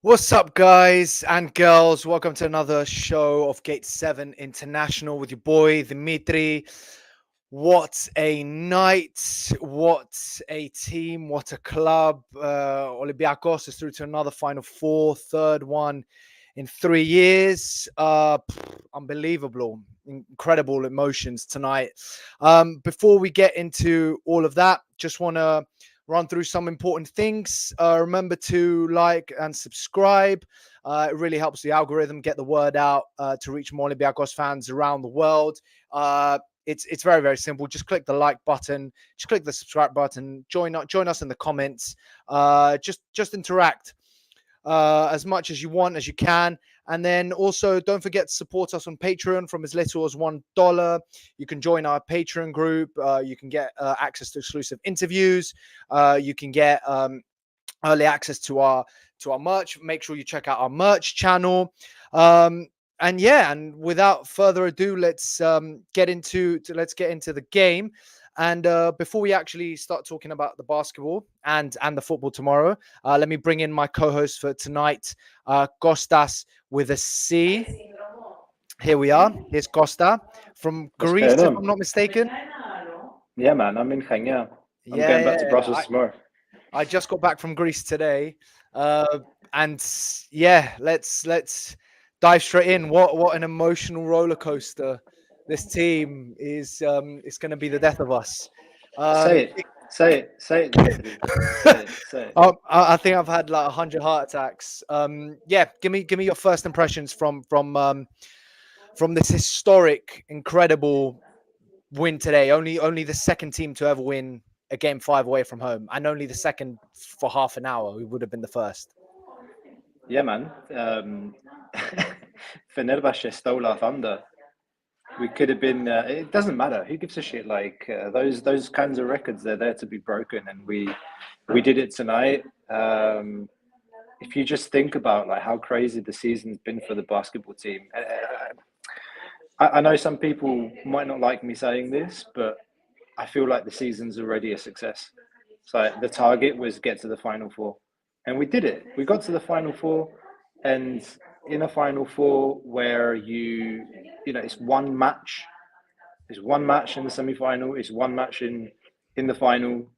What's up, guys and girls? Welcome to another show of Gate 7 International with your boy Dimitri. What a night! What a team! What a club! Olympiacos is through to another Final Four, third one in 3 years. Unbelievable, incredible emotions tonight. Before we get into all of that, just want to run through some important things. Remember to like and subscribe. It really helps the algorithm get the word out to reach more Olympiacos fans around the world. It's very, very simple. Just click the like button. Just click the subscribe button. Join us in the comments. Just interact as much as you want, as you can. And then also don't forget to support us on Patreon from as little as $1. You can join our Patreon group. You can get access to exclusive interviews. You can get early access to our merch. Make sure you check out our merch channel. And without further ado, let's get into the game. And before we actually start talking about the basketball and the football tomorrow, let me bring in my co-host for tonight, Kostas with a C. Here we are. Here's Costa from What's Greece, going if on? I'm not mistaken. Yeah, man, I'm in Kenya. I'm Yeah, going back to Brussels tomorrow. I just got back from Greece today, and yeah, let's dive straight in. What an emotional roller coaster! This team is going to be the death of us. Say it, say it, Dimitri. Say it. I think I've had like 100 heart attacks. Yeah, give me your first impressions from this historic, incredible win today. Only the second team to ever win a game 5 away from home, and only the second for half an hour. We would have been the first. Yeah, man. Fenerbahce stole our thunder. We could have been. It doesn't matter. Who gives a shit? Like those kinds of records, they're there to be broken, and we did it tonight. If you just think about like how crazy the season's been for the basketball team, I know some people might not like me saying this, but I feel like the season's already a success. So the target was get to the final four, and we did it. We got to the final four, and in a final four where you know, it's one match. It's one match in the semi-final. It's one match in the final.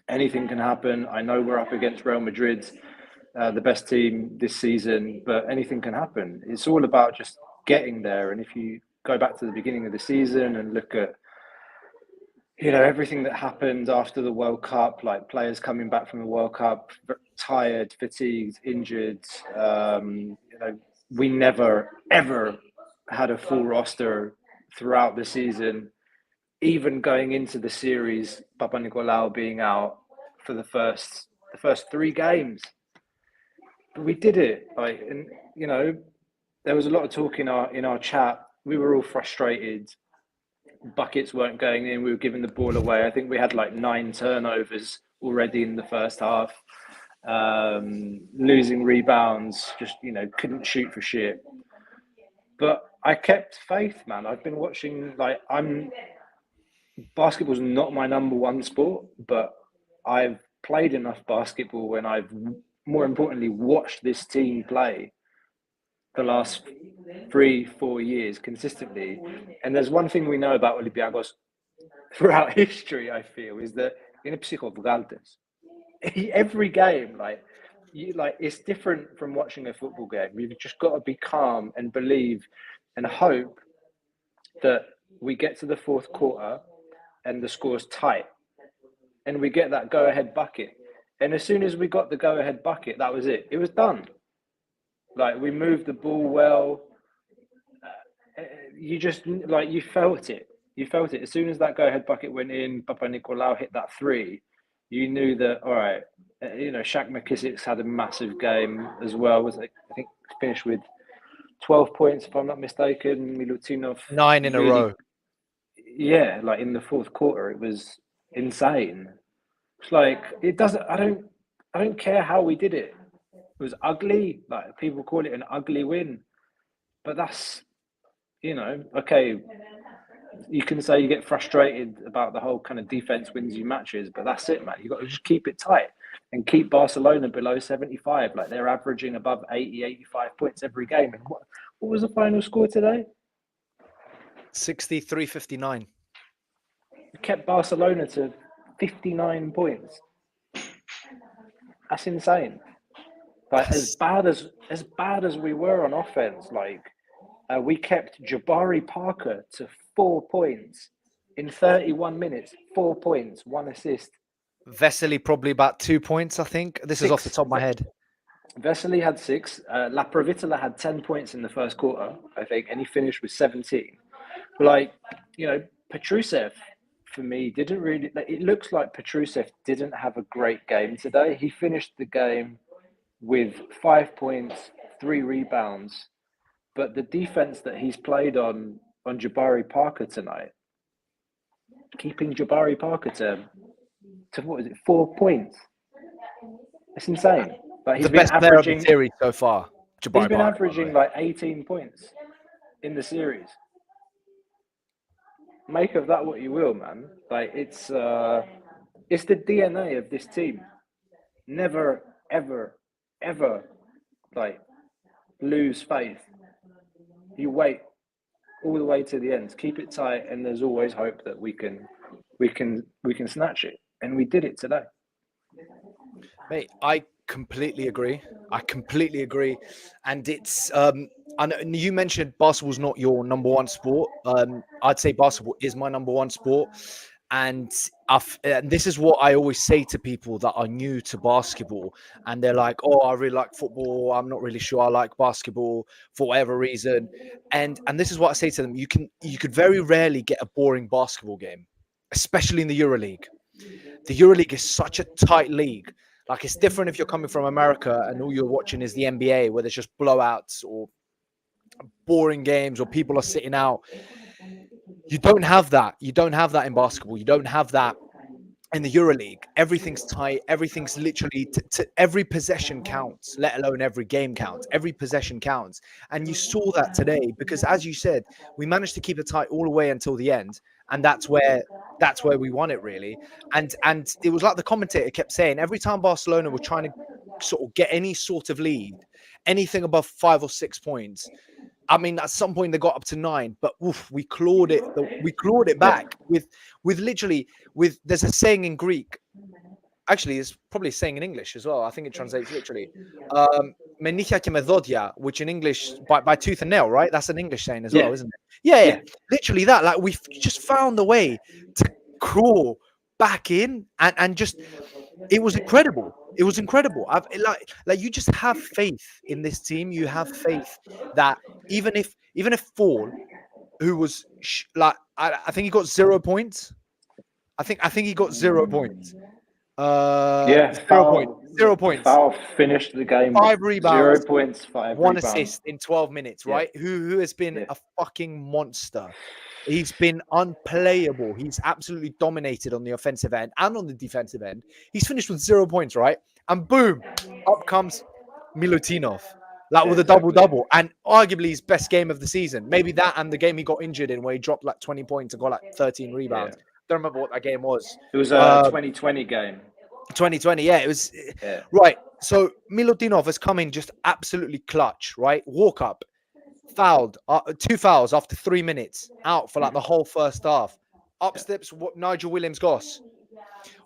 Anything can happen. I know we're up against Real Madrid, the best team this season, but anything can happen. It's all about just getting there. And if you go back to the beginning of the season and look at, you know, everything that happened after the World Cup, like players coming back from the World Cup, tired, fatigued, injured. You know, we never ever had a full roster throughout the season. Even going into the series, Papa Nicolau being out for the first 3 games, but we did it. Like, and you know, there was a lot of talk in our chat. We were all frustrated. Buckets weren't going in. We were giving the ball away. I think we had like 9 turnovers already in the first half. Losing rebounds, just, you know, couldn't shoot for shit. But I kept faith, man. I've been watching, like, basketball's not my number one sport, but I've played enough basketball and I've, more importantly, watched this team play the last 3-4 years consistently. And there's one thing we know about Olympiacos throughout history, I feel, is that in a psychopgaltes, every game, like it's different from watching a football game. You've just got to be calm and believe and hope that we get to the fourth quarter and the score's tight and we get that go-ahead bucket. And as soon as we got the go-ahead bucket, that was it. It was done. Like, we moved the ball well. You just, like, you felt it. You felt it. As soon as that go-ahead bucket went in, Papa Nicolau hit that 3, you knew that, all right, you know, Shaq McKissic's had a massive game as well. Was, like, I think, finished with 12 points, if I'm not mistaken. Milutinov. 9 in a row. Yeah, like in the fourth quarter, it was insane. It's like, it doesn't, I don't care how we did it. It was ugly. Like, people call it an ugly win. But that's, you know, okay, you can say you get frustrated about the whole kind of defense wins you matches, but that's it, man. You got to just keep it tight. and keep Barcelona below 75. Like they're averaging above 80, 85 points every game. And what was the final score today? 63-59. We kept Barcelona to 59 points. That's insane. Like as bad as we were on offense, like we kept Jabari Parker to 4 points in 31 minutes. 4 points, 1 assist. Vesely probably about 2 points, I think. This is off the top of my head. Vesely had 6. La Provitola had 10 points in the first quarter, I think, and he finished with 17. But like, you know, Petrusev, for me, didn't really. Like, it looks like Petrusev didn't have a great game today. He finished the game with 5 points, 3 rebounds, but the defense that he's played on Jabari Parker tonight, keeping Jabari Parker to what is it, 4 points? It's insane. Like he's The been best player of the averaging series so far. Jabari he's been Parker, averaging like 18 points in the series. Make of that what you will, man. Like it's the DNA of this team. Never, ever, ever, like lose faith. You wait all the way to the end. Keep it tight, and there's always hope that we can snatch it. And we did it today. Mate, I completely agree. And it's I know you mentioned basketball's not your number one sport. I'd say basketball is my number one sport. And this is what I always say to people that are new to basketball, and they're like, "Oh, I really like football. I'm not really sure I like basketball for whatever reason." And this is what I say to them: you could very rarely get a boring basketball game, especially in the Euroleague. The Euroleague is such a tight league. Like it's different if you're coming from America and all you're watching is the NBA, where there's just blowouts or boring games or people are sitting out. You don't have that. You don't have that in basketball. You don't have that in the Euroleague. Everything's tight. Everything's literally every possession counts, let alone every game counts. Every possession counts. And you saw that today because, as you said, we managed to keep it tight all the way until the end. And that's where we won it, really. And it was like the commentator kept saying, every time Barcelona were trying to sort of get any sort of lead, anything above 5 or 6 points, I mean, at some point they got up to 9, but we clawed it. We clawed it back with literally. There's a saying in Greek. Actually, it's probably a saying in English as well. I think it translates literally. Menicha ke me dodja, which in English by tooth and nail, right? That's an English saying as well, isn't it? Yeah. Literally that. Like we just found a way to crawl back in, and just it was incredible. It was incredible. Like you just have faith in this team. You have faith that even if Fall, who was I think he got 0 points. I think he got 0 points. 0 points. Foul finished the game. 5 rebounds, 0 points, 5 1 rebounds. assist in 12 minutes, right? Who has been a fucking monster. He's been unplayable. He's absolutely dominated on the offensive end and on the defensive end. He's finished with 0 points, right? And boom, up comes Milutinov, with a double-double, and arguably his best game of the season. Maybe that and the game he got injured in where he dropped like 20 points and got like 13 rebounds. Don't remember what that game was. It was a 2020 game. 2020, it was. Right, so Milutinov has come in just absolutely clutch, right? Walk up, fouled, 2 fouls after 3 minutes, out for like the whole first half. Up steps Nigel Williams-Goss.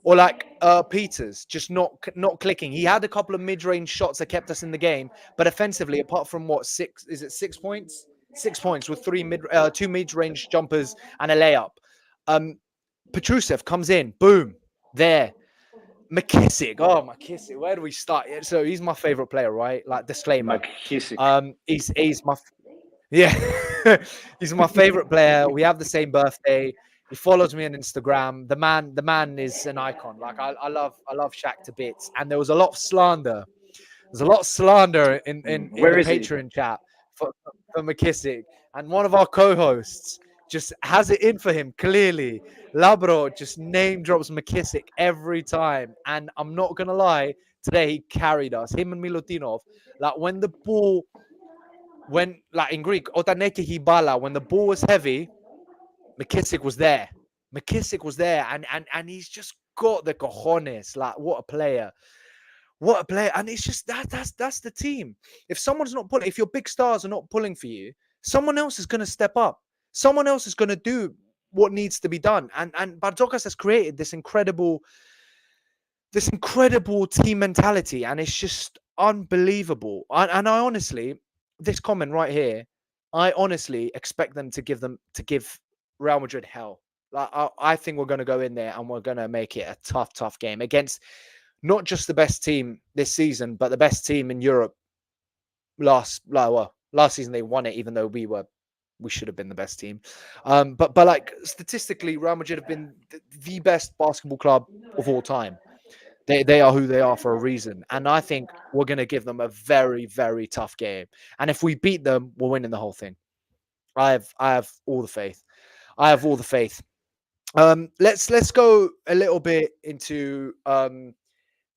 Or like Peters, just not clicking. He had a couple of mid-range shots that kept us in the game, but offensively, apart from 6 points? 6 points with 2 mid-range jumpers and a layup. Petrusev comes in, boom, there. McKissick, where do we start? So he's my favorite player, right? Like disclaimer. McKissick. He's my he's my favorite player. We have the same birthday. He follows me on Instagram. The man is an icon. Like I love Shaq to bits. And there was a lot of slander. There's a lot of slander in the Patreon chat for McKissick. And one of our co-hosts just has it in for him, clearly. Labro just name drops McKissick every time. And I'm not going to lie, today he carried us, him and Milutinov. Like when the ball, in Greek, Otaneke Hibala, when the ball was heavy, McKissick was there. And he's just got the cojones. Like, what a player. What a player. And it's just that's the team. If someone's not pulling, if your big stars are not pulling for you, someone else is going to step up. Someone else is going to do what needs to be done. And Barzokas has created this incredible team mentality, and it's just unbelievable. And I honestly, this comment right here, I honestly expect them to give Real Madrid hell. Like I think we're going to go in there and we're going to make it a tough game against not just the best team this season, but the best team in Europe. Last season they won it, even though we should have been the best team. But like statistically, Real Madrid have been the best basketball club of all time. They are who they are for a reason. And I think we're going to give them a very, very tough game. And if we beat them, we're winning the whole thing. I have all the faith. I have all the faith. Let's go a little bit into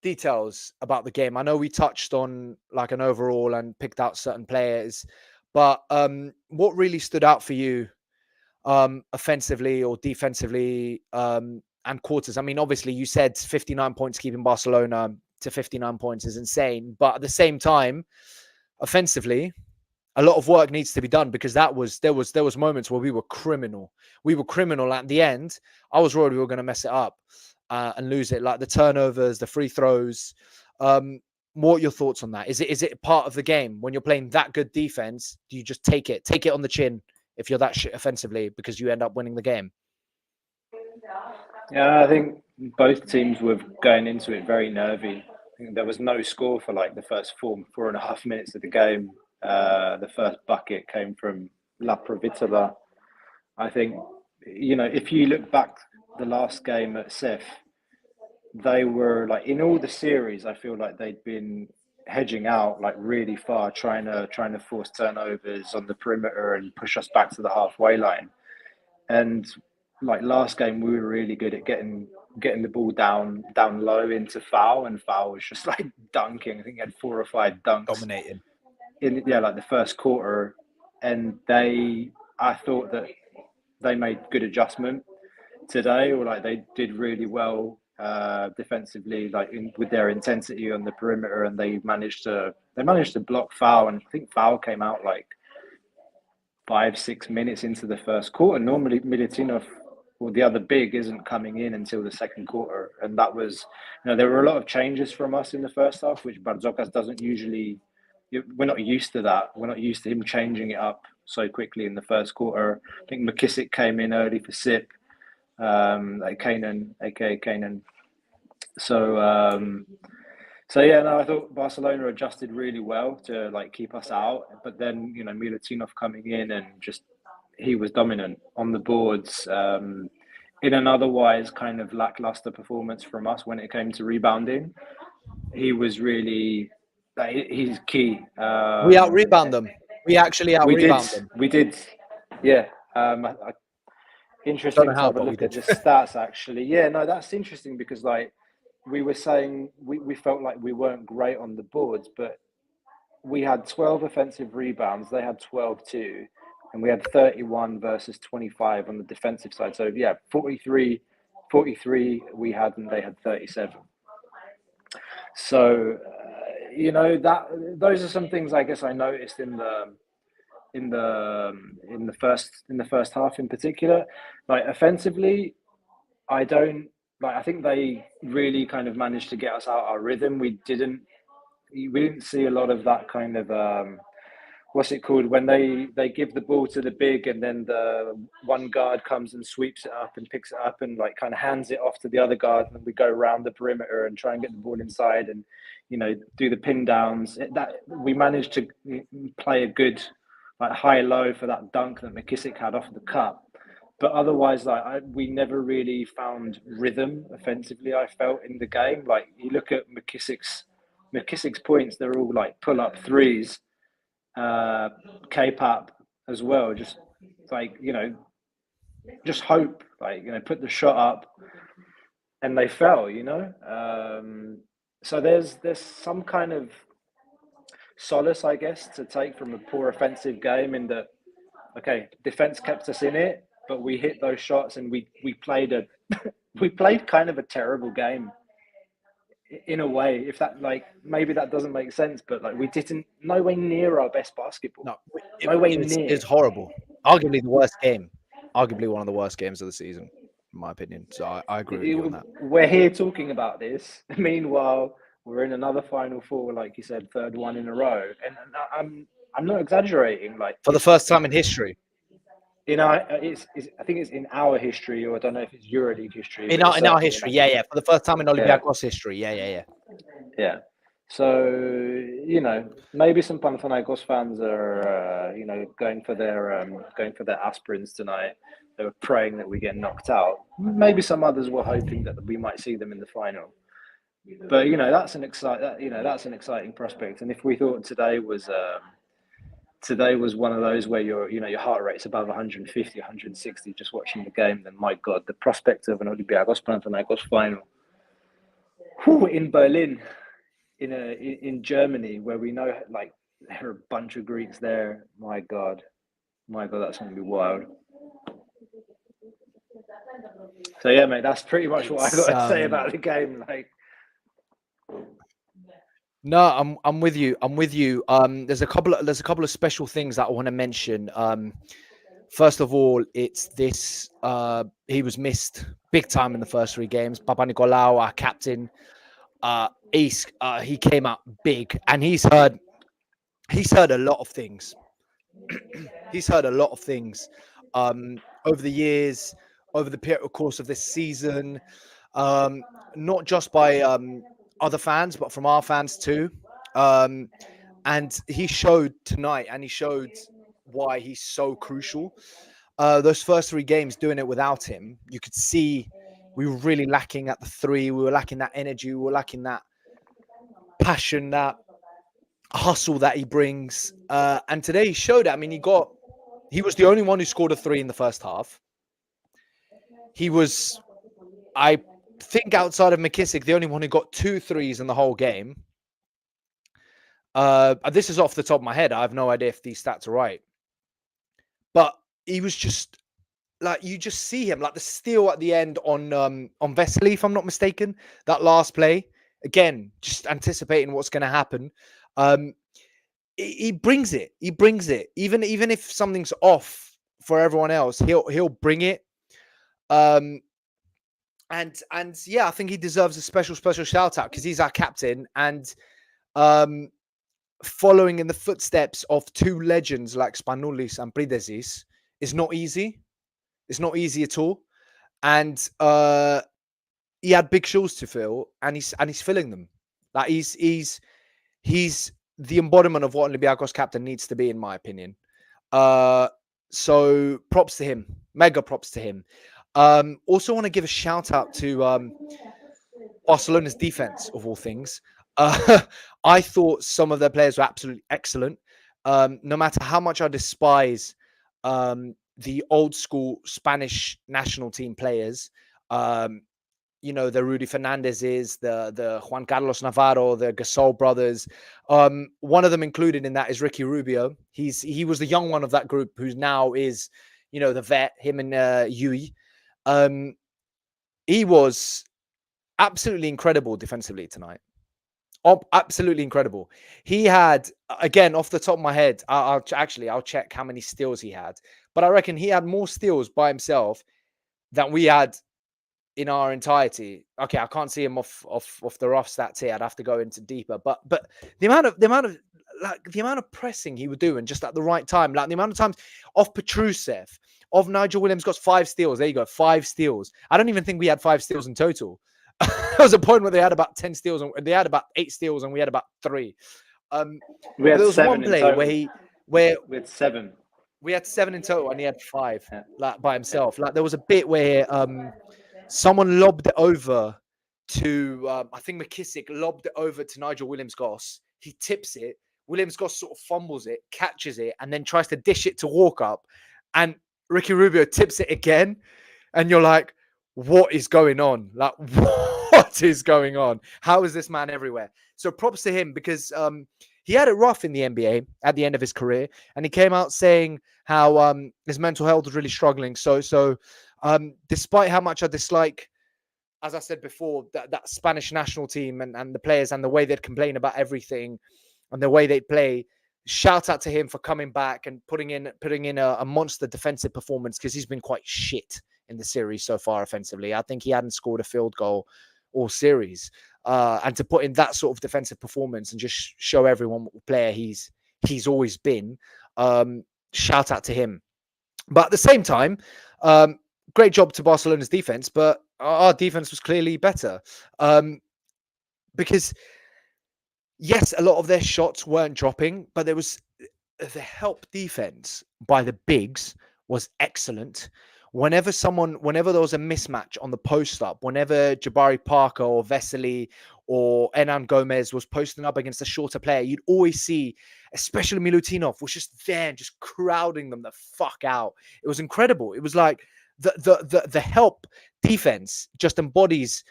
details about the game. I know we touched on like an overall and picked out certain players, but what really stood out for you offensively or defensively and quarters? I mean, obviously you said 59 points keeping Barcelona to 59 points is insane, but at the same time, offensively, a lot of work needs to be done because there was moments where we were criminal. We were criminal at the end. I was worried we were going to mess it up and lose it, like the turnovers, the free throws. What are your thoughts on that? Is it part of the game when you're playing that good defense? Do you just take it on the chin if you're that shit offensively because you end up winning the game? Yeah, I think both teams were going into it very nervy. I think there was no score for like the first 4.5 minutes of the game. The first bucket came from La Provitola. I think, if you look back the last game at SEF, they were like in all the series. I feel like they'd been hedging out like really far, trying to force turnovers on the perimeter and push us back to the halfway line. And like last game, we were really good at getting the ball down low into foul, and foul was just like dunking. I think he had 4 or 5 dunks Dominating in like the first quarter, and I thought that they made good adjustment today, or like they did really well defensively, like with their intensity on the perimeter, and they managed to block foul, and I think foul came out like 5-6 minutes into the first quarter. Normally Militinov or the other big isn't coming in until the second quarter, and that was, there were a lot of changes from us in the first half, which Barzokas doesn't usually. We're not used to that. We're not used to him changing it up so quickly in the first quarter. I think McKissick came in early for Sip, like Kanan, aka Kanan. So yeah, no, I thought Barcelona adjusted really well to like keep us out, but then Milutinov coming in and just he was dominant on the boards. In an otherwise kind of lackluster performance from us when it came to rebounding, he was really he's key. we out rebound them. We actually out rebound them. We did, yeah. Interesting to how, have a but we look at did. the stats actually. Yeah, no, that's interesting because like we were saying, we felt like we weren't great on the boards, but we had 12 offensive rebounds. They had 12 too. And we had 31 versus 25 on the defensive side. So yeah, 43 we had, and they had 37. So, that those are some things I guess I noticed in the first half in particular. Like offensively, I don't like. I think they really kind of managed to get us out our rhythm. We didn't see a lot of that kind of what's it called when they give the ball to the big and then the one guard comes and sweeps it up and picks it up and like kind of hands it off to the other guard, and then we go around the perimeter and try and get the ball inside and do the pin downs. That we managed to play a good like high low for that dunk that McKissick had off the cut. But otherwise, like we never really found rhythm offensively. I felt in the game, like you look at McKissick's points, they're all like pull up threes, K-pop as well. Just like just hope, like put the shot up, and they fell. So there's some kind of solace, I guess, to take from a poor offensive game in that. Okay, defense kept us in it, but we hit those shots and we played we played kind of a terrible game in a way, if that like maybe that doesn't make sense, but like we didn't nowhere near our best basketball. No, Nowhere it near. was horrible. Arguably the worst game. Arguably one of the worst games of the season, in my opinion. So I agree with you on that. We're here talking about this. Meanwhile, we're in another Final Four, like you said, third one in a row, and I'm not exaggerating. Like For the first time in history. in our, I think it's in our history, or I don't know if it's EuroLeague history, but In it's our certainly history, yeah. For the first time in Olympiacos history, yeah. yeah. So maybe some Panathinaikos fans are going for their aspirins tonight. They were praying that we get knocked out. Maybe some others were hoping that we might see them in the final. But that's an exciting prospect. And if we thought today was one of those where your heart rate's above 150, 160 just watching the game, then my God, the prospect of an Olympiacos Panathinaikos final in Berlin, in Germany, where we know like there are a bunch of Greeks there. My God, that's going to be wild. So yeah, mate, that's pretty much what I got to say about the game. Like, no, I'm with you. There's a couple of special things that I want to mention. First of all, it's this. He was missed big time in the first 3 games. Papa Nicolau, our captain, Ace, he came out big, and he's heard a lot of things. He's heard a lot of things over the years, over the course of this season, not just by other fans, but from our fans too. And he showed tonight, and he showed why he's so crucial. Those first 3 games, doing it without him, you could see we were really lacking at the 3. We were lacking that energy. We were lacking that passion, that hustle that he brings. And today he showed it. I mean, he was the only one who scored a 3 in the first half. He was, I think, outside of McKissick, the only one who got 2 threes in the whole game. This is off the top of my head. I have no idea if these stats are right. But he was just like, you just see him, like the steal at the end on Vesely, if I'm not mistaken, that last play. Again, just anticipating what's going to happen. He brings it. He brings it. Even if something's off for everyone else, he'll bring it. And yeah, I think he deserves a special shout out because he's our captain, and following in the footsteps of 2 legends like Spanoulis and Pridesis is not easy. It's not easy at all. And he had big shoes to fill, and he's filling them. Like he's the embodiment of what Olympiacos captain needs to be, in my opinion. So props to him. Mega props to him. Also want to give a shout out to Barcelona's defense, of all things. I thought some of their players were absolutely excellent. No matter how much I despise the old school Spanish national team players, the Rudy Fernandezes, the Juan Carlos Navarro, the Gasol brothers. One of them included in that is Ricky Rubio. He was the young one of that group, who now is, the vet, him and Yui. He was absolutely incredible defensively tonight. Absolutely incredible. He had, again, off the top of my head, I'll check how many steals he had, but I reckon he had more steals by himself than we had in our entirety. Okay, I can't see him off the rough stats here. I'd have to go into deeper, but the amount of pressing he would do, and just at the right time, like the amount of times off Petrusev, of Nigel Williams got 5 steals. There you go, 5 steals. I don't even think we had 5 steals in total. There was a point where they had about 10 steals, and they had about 8 steals, and we had about 3. We had there was 7 one play where we had 7. We had 7 in total, and he had 5 like by himself. Like there was a bit where someone lobbed it over to I think McKissick lobbed it over to Nigel Williams-Goss. He tips it. Williams-Goss sort of fumbles it, catches it, and then tries to dish it to walk up. And Ricky Rubio tips it again, and you're like, what is going on? Like, what is going on? How is this man everywhere? So props to him, because he had it rough in the NBA at the end of his career, and he came out saying how his mental health was really struggling. So despite how much I dislike as I said before, that Spanish national team and the players and the way they'd complain about everything and the way they'd play. Shout out to him for coming back and putting in a monster defensive performance, because he's been quite shit in the series so far offensively. I think he hadn't scored a field goal all series. And to put in that sort of defensive performance and just show everyone what player he's always been, shout out to him. But at the same time, great job to Barcelona's defense, but our defense was clearly better. Because yes, a lot of their shots weren't dropping, but there was the help defense by the bigs was excellent. Whenever there was a mismatch on the post up, whenever Jabari Parker or Vesely or Hernan Gomez was posting up against a shorter player, you'd always see, especially Milutinov, was just there, just crowding them the fuck out. It was incredible. It was like the help defense just embodies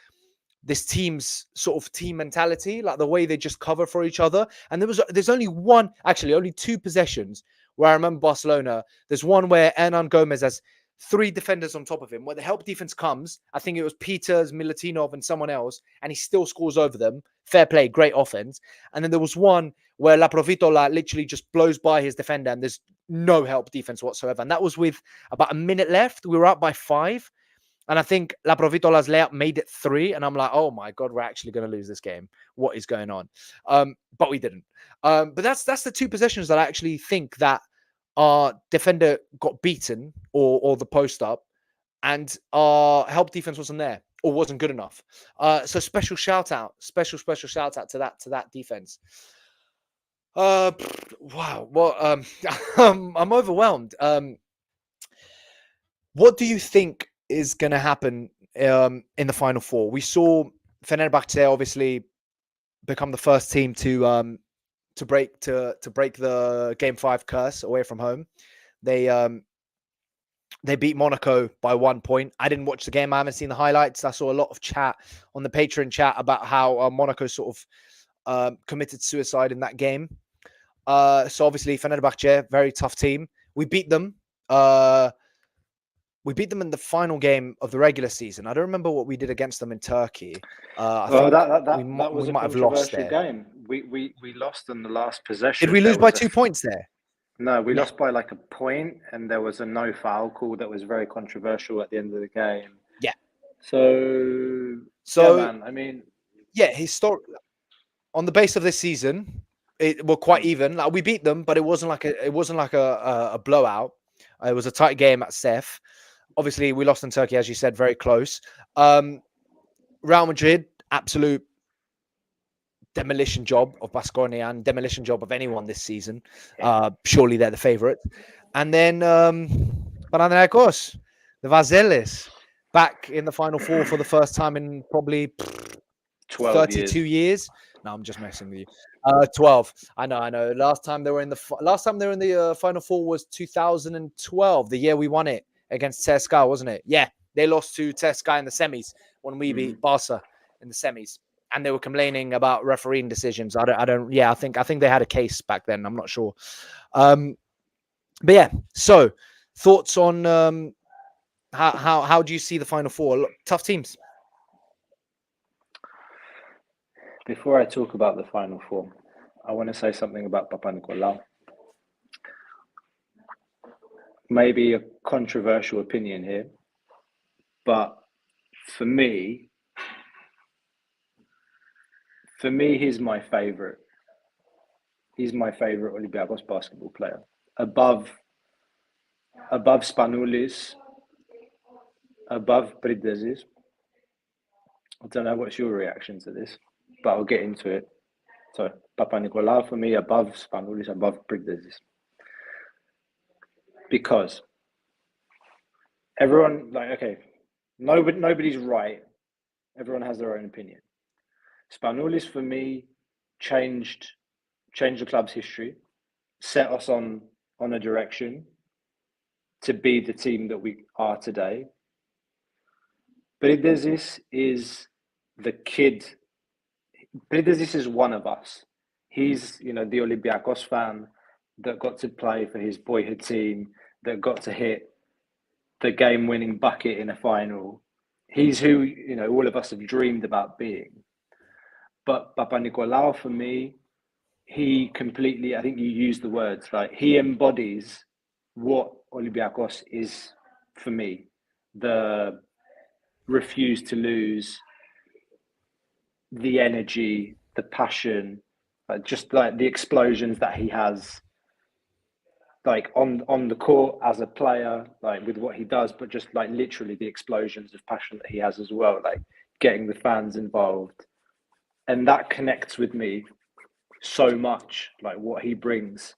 this team's sort of team mentality, like the way they just cover for each other. And there's only two possessions where I remember Barcelona. There's one where Hernan Gomez has 3 defenders on top of him, where the help defense comes. I think it was Peters, Milutinov, and someone else, and he still scores over them. Fair play, great offense. And then there was one where La Provitola literally just blows by his defender, and there's no help defense whatsoever. And that was with about a minute left. We were up by 5. And I think La Provitola's layup made it 3. And I'm like, oh my God, we're actually going to lose this game. What is going on? But we didn't. But that's the 2 possessions that I actually think that our defender got beaten or the post up, and our help defense wasn't there or wasn't good enough. So special shout out to that defense. Wow. Well, I'm overwhelmed. What do you think is going to happen in the Final Four? We saw Fenerbahce obviously become the first team to break the Game 5 curse away from home. They beat Monaco by 1 point. I didn't watch the game. I haven't seen the highlights. I saw a lot of chat on the Patreon chat about how Monaco sort of committed suicide in that game. So obviously Fenerbahce, very tough team. We beat them. We beat them in the final game of the regular season. I don't remember what we did against them in Turkey. I think that was we a might have lost controversial there. game. We lost in the last possession. Did we lose by 2 points there? No, we lost by like a point, and there was a no foul call that was very controversial at the end of the game. Yeah. So yeah, man. I mean, yeah, on the base of this season, we're quite even. Like, we beat them, but it wasn't like a blowout. It was a tight game at Sef. Obviously, we lost in Turkey, as you said, very close. Real Madrid, absolute demolition job of Baskonia and demolition job of anyone this season. Surely they're the favourite. And then Olympiacos, the Vazelis, back in the Final Four for the first time in probably 32 years. No, I'm just messing with you. 12. I know. Last time they were in the Final Four was 2012, the year we won it against CSKA, wasn't it? Yeah, they lost to CSKA in the semis when we beat Barca in the semis, and they were complaining about refereeing decisions. I think they had a case back then. I'm not sure. But yeah. So, thoughts on how do you see the Final Four? Tough teams. Before I talk about the Final Four, I want to say something about Papanikolaou. Maybe a controversial opinion here, but for me, he's my favorite. He's my favorite Olympiacos basketball player. Above Spanoulis, above Bridezis. I don't know what's your reaction to this, but I'll get into it. So Papanikolaou for me, above Spanoulis, above Bridezis. Because everyone, nobody's right. Everyone has their own opinion. Spanoulis for me changed the club's history, set us on a direction to be the team that we are today. Bridezis is the kid. Bridezis is one of us. He's, the Olympiacos fan that got to play for his boyhood team, that got to hit the game-winning bucket in a final. he's who, you know, all of us have dreamed about being. But Papanikolaou, for me, he completely, I think you used the words, like he embodies what Olympiacos is for me. The refuse to lose, the energy, the passion, just like the explosions that he has, like on the court as a player, like with what he does, but just like literally the explosions of passion that he has as well, like getting the fans involved. And that connects with me so much, like what he brings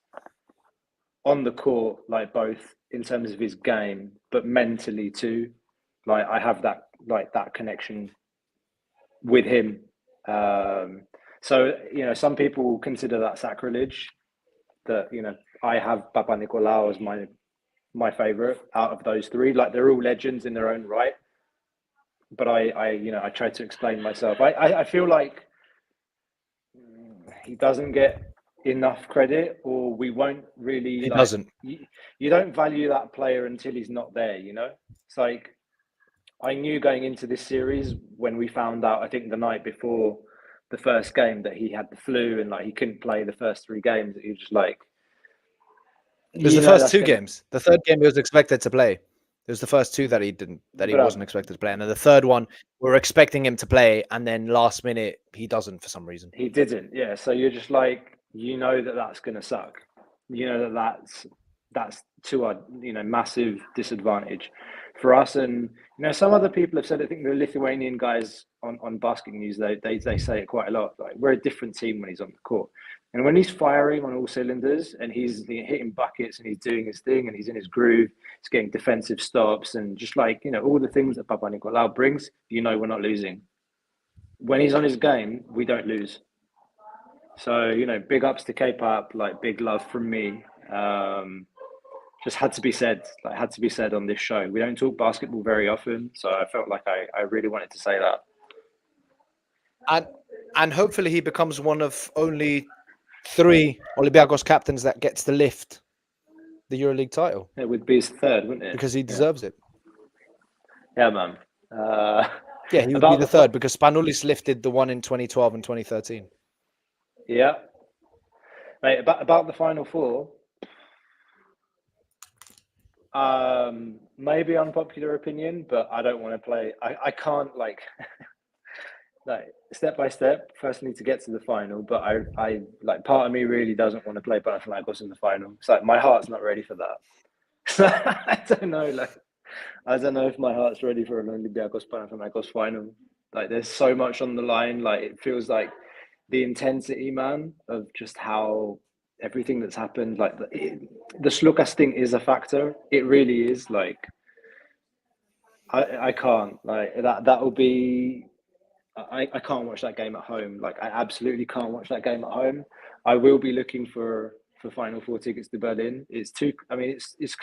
on the court, like both in terms of his game, but mentally too. Like I have that, like that connection with him. So, you know, some people will consider that sacrilege, that, you know, I have Papanikolaou as my favorite out of those three. Like they're all legends in their own right. But I try to explain myself. I feel like he doesn't get enough credit, or we won't really He like. doesn't. You don't value that player until he's not there. You know, it's like I knew going into this series when we found out, I think the night before the first game, that he had the flu and like he couldn't play the first three games. He was just like, It was you the know, first that's two gonna. games. The third game he was expected to play. It was the first two that he wasn't Bruv, expected to play, and then the third one we were expecting him to play, and then last minute he doesn't for some reason. he didn't. Yeah, so you're just like, you know, that's gonna suck. You know that's to our, you know, massive disadvantage for us. And you know, some other people have said, I think the Lithuanian guys on Basket News, they say it quite a lot. Like we're a different team when he's on the court, and when he's firing on all cylinders and he's hitting buckets and he's doing his thing and he's in his groove, he's getting defensive stops and just like, you know, all the things that Papanikolaou brings. You know, we're not losing. When he's on his game, we don't lose. So, you know, big ups to K-pop, like big love from me. Just had to be said, like had to be said on this show. We don't talk basketball very often, so I felt like I really wanted to say that. And hopefully he becomes one of only 3 Olympiacos captains that gets to lift the Euroleague title. It would be his third, wouldn't it? Because he deserves it. Yeah, man. Yeah, he would be the third because Spanoulis lifted the one in 2012 and 2013. Yeah. Mate, about the Final Four, maybe unpopular opinion, but I don't want to play. I can't like step by step. First, need to get to the final, but I like part of me really doesn't want to play Panathinaikos in the final. It's like my heart's not ready for that. So I don't know. Like I don't know if my heart's ready for an Olympiacos Panathinaikos final. Like there's so much on the line. Like it feels like the intensity, man, of just how everything that's happened. Like the Slukas thing is a factor. It really is. Like I can't like that. That will be. I can't watch that game at home. Like I absolutely can't watch that game at home. I will be looking for Final Four tickets to Berlin. It's too. I mean, it's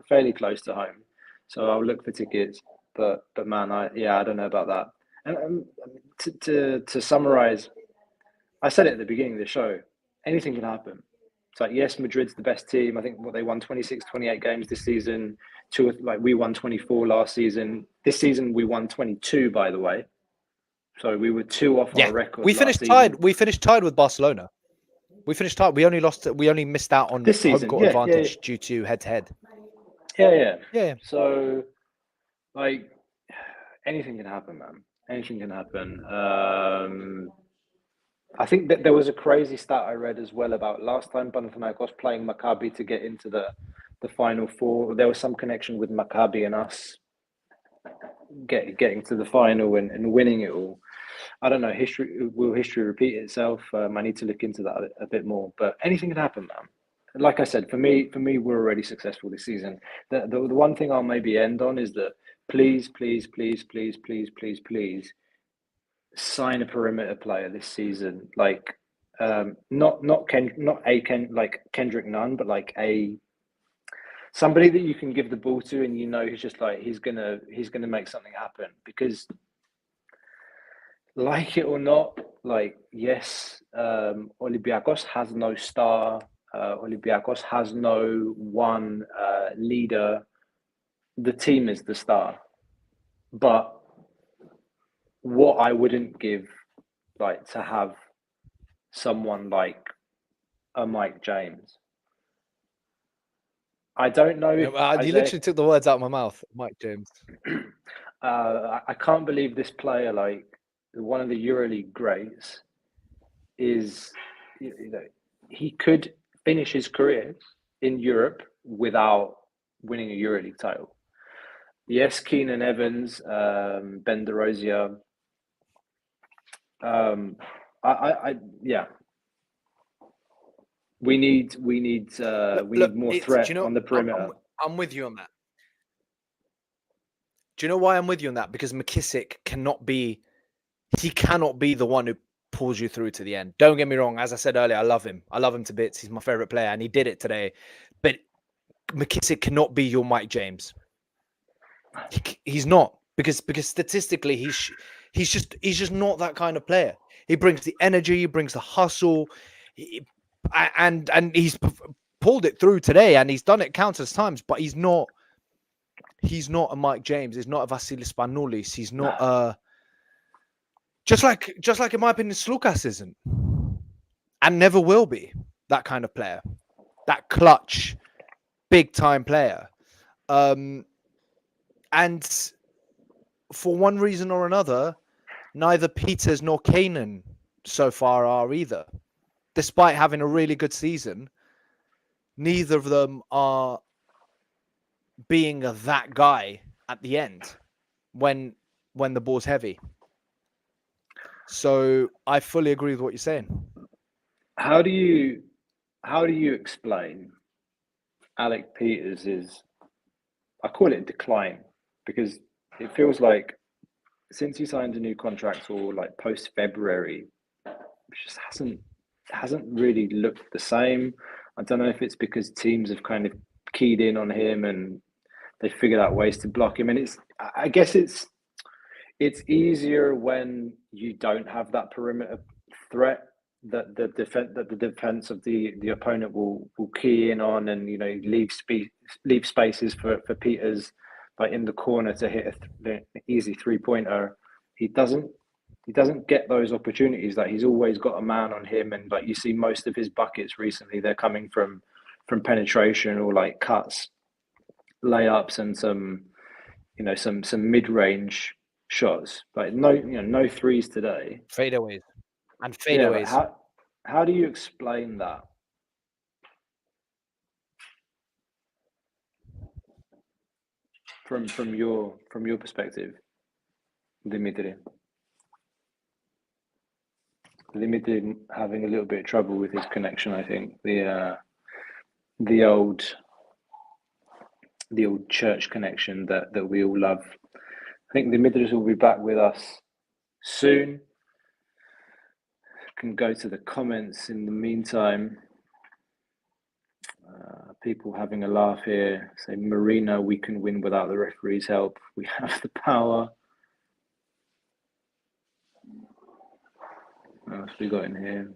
fairly close to home, so I'll look for tickets. But man, I don't know about that. And to summarize, I said it at the beginning of the show. Anything can happen. It's like, yes, Madrid's the best team. I think they won 26, 28 games this season. We won 24 last season. This season we won 22, by the way. So we were 2 off our record. We finished tied. We finished tied with Barcelona. We finished tied. We only missed out on this season. Home court advantage due to head-to-head. Yeah. So, like, anything can happen, man. Anything can happen. I think that there was a crazy stat I read as well about last time Panathinaikos playing Maccabi to get into the Final Four. There was some connection with Maccabi and us getting to the final and winning it all. I don't know. Will history repeat itself? I need to look into that a bit more. But anything can happen, man. Like I said, for me, we're already successful this season. The one thing I'll maybe end on is that please, sign a perimeter player this season. Like, not like Kendrick Nunn, but like somebody that you can give the ball to, and you know he's just like he's gonna make something happen. Because, like it or not, like yes, Olympiacos has no star. Olympiacos has no one leader. The team is the star, but what I wouldn't give, like, to have someone like a Mike James. I don't know if You literally took the words out of my mouth, Mike James. I can't believe this player, like one of the EuroLeague greats, is, you know, he could finish his career in Europe without winning a EuroLeague title. Yes, Keenan Evans, Ben DeRozia. Yeah. We need more threat on the perimeter. I'm with you on that. Do you know why I'm with you on that? Because McKissick cannot be the one who pulls you through to the end. Don't get me wrong. As I said earlier, I love him. I love him to bits. He's my favorite player, and he did it today. But McKissick cannot be your Mike James. He's not, because statistically he's just not that kind of player. He brings the energy, he brings the hustle, and he's pulled it through today, and he's done it countless times. But he's not a Mike James. He's not a Vasilis Spanoulis. He's not just like in my opinion, Slukas isn't, and never will be that kind of player, that clutch, big time player. And for one reason or another, neither Peters nor Kanan so far are either. Despite having a really good season, neither of them are being that guy at the end when the ball's heavy. So I fully agree with what you're saying. How do you explain Alec Peters' I call it decline, because it feels like since he signed a new contract, or like post February, it just hasn't really looked the same. I don't know if it's because teams have kind of keyed in on him and they figured out ways to block him. And I guess it's easier when you don't have that perimeter threat that the defense of the opponent will key in on, and leave spaces for Peters, like in the corner, to hit an easy 3-pointer. He doesn't get those opportunities. Like, he's always got a man on him, and like you see most of his buckets recently, they're coming from penetration or like cuts, layups, and some mid-range shots. Like no threes today. Fadeaways. Yeah, how do you explain that? From your perspective, Dimitri having a little bit of trouble with his connection. I think the old church connection that we all love. I think Dimitris will be back with us soon. Can go to the comments in the meantime. People having a laugh here. Say, Marina, we can win without the referee's help. We have the power. What else we got in here?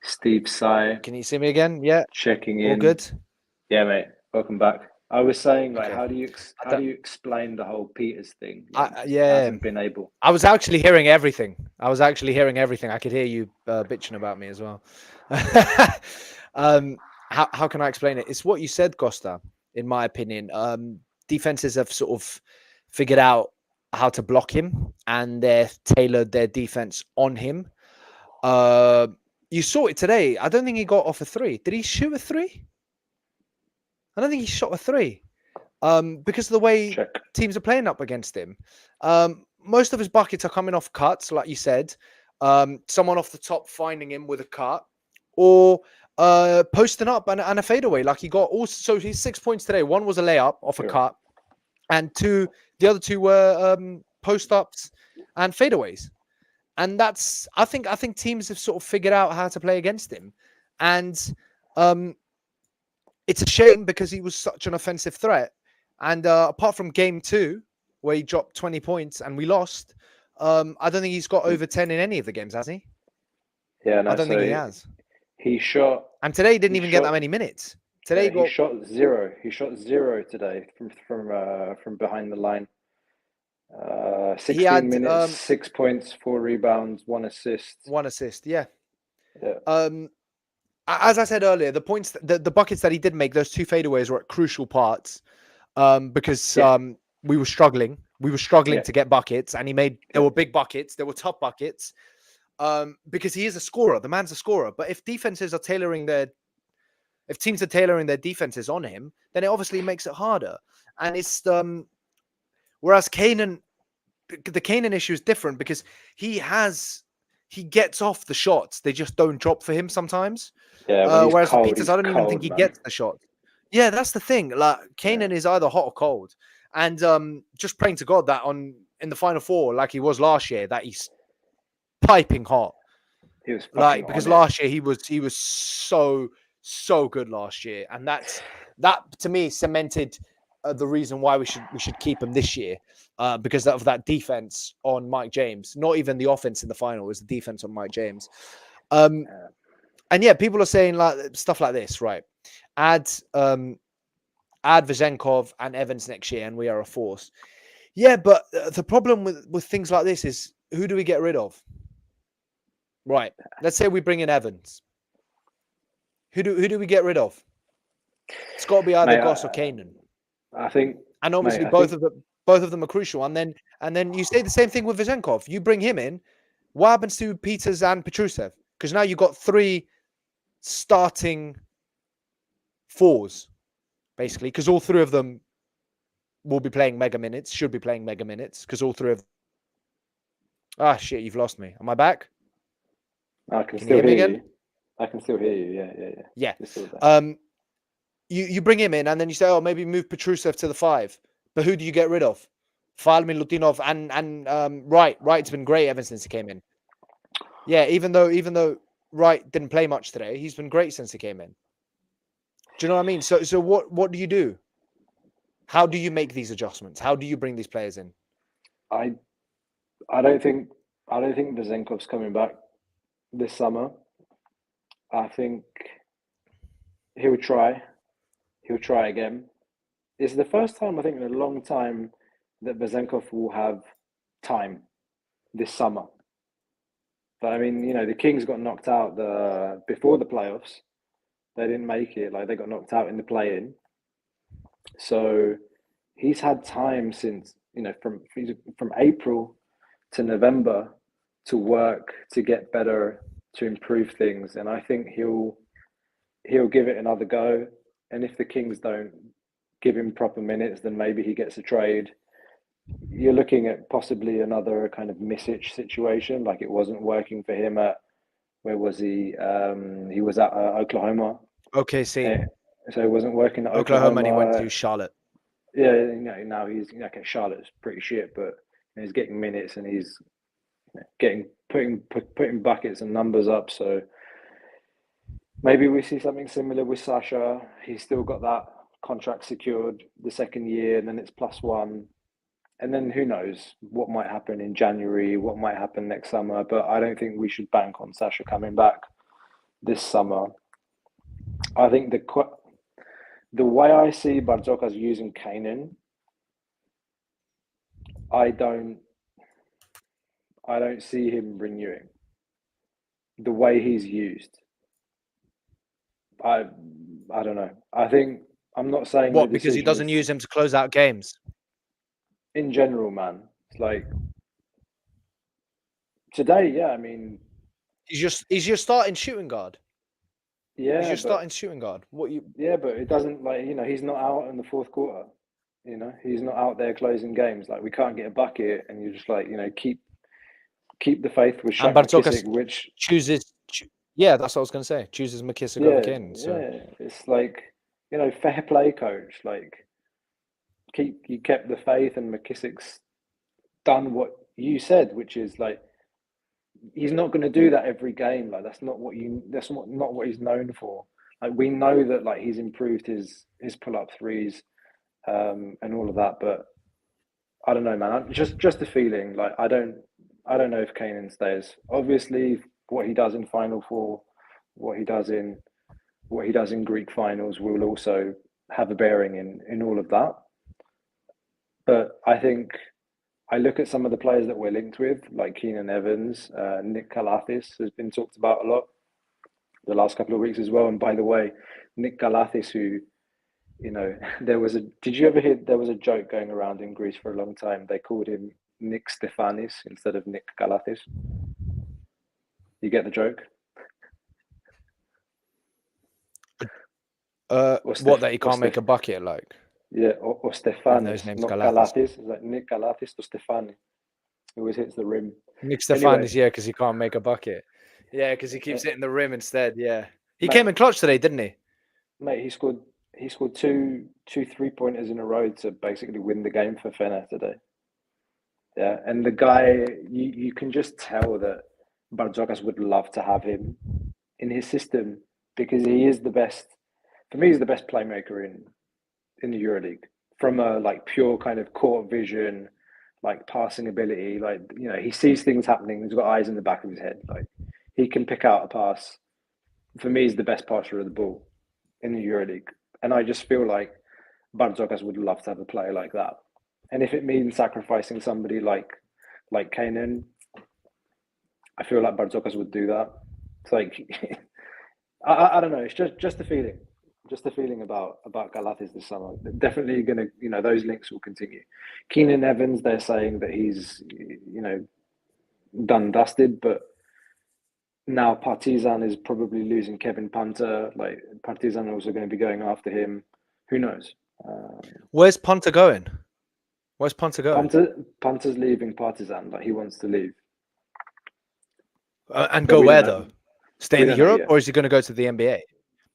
Steve Sy. Can you see me again? Yeah. Checking in. All good? Yeah, mate. Welcome back. I was saying, like, okay. How do you explain the whole Peters thing? Hasn't been able. I was actually hearing everything. I could hear you bitching about me as well. How can I explain it? It's what you said, Costa. In my opinion, defenses have sort of figured out how to block him, and they've tailored their defense on him. You saw it today. I don't think he got off a three. Did he shoot a three? I don't think he shot a three, because of the way teams are playing up against him. Most of his buckets are coming off cuts, like you said. Someone off the top finding him with a cut, or posting up and a fadeaway. Like he got also, so he's 6 points today. One was a layup off a cut, and the other two were post ups and fadeaways. And that's, I think teams have sort of figured out how to play against him, and it's a shame because he was such an offensive threat. And apart from game 2, where he dropped 20 points and we lost, I don't think he's got over 10 in any of the games, has he? Yeah, no, I don't think he has. He shot, and today he didn't even get that many minutes. Today he shot 0. He shot 0 today from behind the line. He 16 had minutes, 6 points, 4 rebounds, 1 assist. 1 assist. Yeah. Yeah. As I said earlier, the buckets that he did make, those 2 fadeaways were at crucial parts. Because we were struggling. We were struggling to get buckets, and there were big buckets. There were tough buckets. Because he is a scorer. The man's a scorer. But if teams are tailoring their defenses on him, then it obviously makes it harder. And it's whereas the Kanan issue is different because he gets off the shots. They just don't drop for him sometimes. Yeah, when he's whereas cold, Peters, I don't even think he gets the shot. Yeah, that's the thing. Like Kanan is either hot or cold. And just praying to God that in the Final Four, like he was last year, that he's piping hot. He was because last year he was so good last year, and that to me cemented the reason why we should keep him this year, because of that defense on Mike James. Not even the offense in the final, it was the defense on Mike James. And yeah, people are saying like stuff like this, right? Add Vezenkov and Evans next year, and we are a force. Yeah, but the problem with things like this is, who do we get rid of? Right. Let's say we bring in Evans. Who do we get rid of? It's got to be either Goss or Kanan. I think, and obviously both of them are crucial. And then you say the same thing with Vezenkov. You bring him in. What happens to Peters and Petrusev? Because now you've got 3 starting 4s, basically, because all 3 of them will be playing mega minutes, should be playing mega minutes, because all 3 of them. Ah, shit, you've lost me. Am I back? I can still hear you. I can still hear you. Yeah. You bring him in, and then you say, oh, maybe move Petrusev to the 5. But who do you get rid of? Falmin, Lutinov, and Wright. Wright's been great ever since he came in. Yeah, even though Wright didn't play much today, he's been great since he came in. Do you know what I mean? So what do you do? How do you make these adjustments? How do you bring these players in? I don't think Vezenkov's coming back this summer. I think he'll try again. It's the first time, I think, in a long time that Vezenkov will have time this summer. But I mean, the Kings got knocked out before the playoffs. They didn't make it. Like, they got knocked out in the play-in. So he's had time since, from April to November to work, to get better, to improve things. And I think he'll give it another go. And if the Kings don't give him proper minutes, then maybe he gets a trade. You're looking at possibly another kind of Misic situation, like it wasn't working for him at, where was he? He was at Oklahoma. OKC. So it wasn't working at Oklahoma, and he went to Charlotte. Yeah, now he's okay. Charlotte's pretty shit, but he's getting minutes and he's putting buckets and numbers up. So maybe we see something similar with Sasha. He's still got that contract secured the second year, and then it's +1. And then who knows what might happen in January, what might happen next summer. But I don't think we should bank on Sasha coming back this summer. I think the way I see Barzokas using Kanan, I don't see him renewing the way he's used. I don't know. I think, I'm not saying what, because he doesn't use him to close out games. In general, man, it's like today. Yeah, I mean, he's your starting shooting guard. Yeah, he's your starting shooting guard. Yeah, but it doesn't, like, he's not out in the fourth quarter. He's not out there closing games. Like, we can't get a bucket, and you're just like, keep the faith with Shaq McKissick, which chooses. Yeah, that's what I was going to say. Chooses McKissick over Kanan. So. Yeah, it's like, fair play, coach. Like, you kept the faith, and McKissick's done what you said, which is like, he's not going to do that every game. Like, that's not what he's known for. Like, we know that, like, he's improved his pull-up threes, and all of that, but I don't know, man. Just a feeling. Like, I don't know if Kanan stays. Obviously, what he does in Final Four, what he does in Greek finals will also have a bearing in all of that. But I think I look at some of the players that we're linked with, like Keenan Evans, Nick Kalathis has been talked about a lot the last couple of weeks as well. And by the way, Nick Kalathis, who, did you ever hear there was a joke going around in Greece for a long time? They called him Nick Stefanis instead of Nick Kalathis. You get the joke? What, that he can't make a bucket, like? Yeah, or Stefanis, not Kalathis. It's like Nick Kalathis or Stefani. He always hits the rim. Nick Stefanis, yeah, because he can't make a bucket. Yeah, because he keeps hitting the rim instead. Yeah, he came in clutch today, didn't he? Mate, he scored two 3-pointers in a row to basically win the game for Fener today. Yeah, and the guy, you can just tell that Barzokas would love to have him in his system because he is the best. For me, he's the best playmaker in the Euroleague from a like pure kind of court vision, like passing ability. Like, he sees things happening. He's got eyes in the back of his head. Like, he can pick out a pass. For me, he's the best passer of the ball in the Euroleague. And I just feel like Barzokas would love to have a player like that. And if it means sacrificing somebody like Kanan, I feel like Barzokas would do that. It's like, I don't know. It's just a feeling. Just a feeling about Galatas this summer. Definitely going to, those links will continue. Keenan Evans, they're saying that he's, done dusted, but now Partizan is probably losing Kevin Punter. Like, Partizan are also going to be going after him. Who knows? Where's Punter going? Where's Punter going? Punter's leaving Partizan. Like, he wants to leave. And go where, though? Stay in Europe, or is he going to go to the NBA?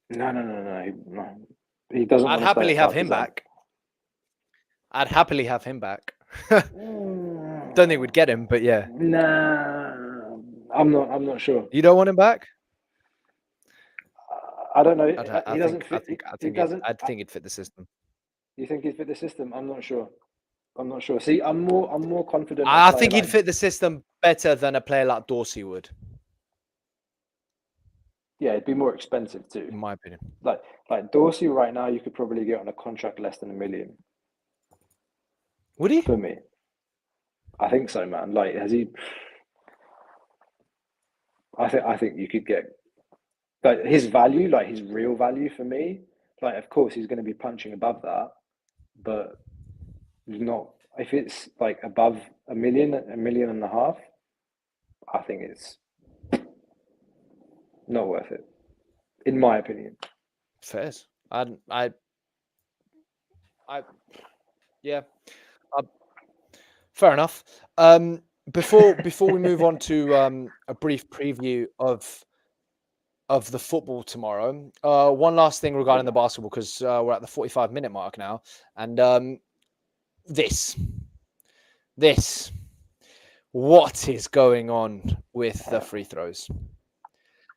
No. He doesn't. I'd happily have him back. I'd happily have him back. Don't think we'd get him, but yeah. Nah, I'm not sure. You don't want him back? I don't know. He doesn't fit. I think he'd fit the system. You think he'd fit the system? I'm not sure. See, I'm more confident. I think he'd fit the system better than a player like Dorsey would. Yeah, it'd be more expensive too, in my opinion. Like Dorsey right now, you could probably get on a contract less than $1 million. Would he? For me, I think so, man. Like, has he? I think you could get like his value, like his real value for me. Like, of course, he's going to be punching above that, but not if it's like above $1 million, $1.5 million. I think it's not worth it, in my opinion. Fairs. Yeah. Fair enough. Before we move on to a brief preview of the football tomorrow, one last thing regarding the basketball, because we're at the 45-minute mark now, and this, what is going on with the free throws?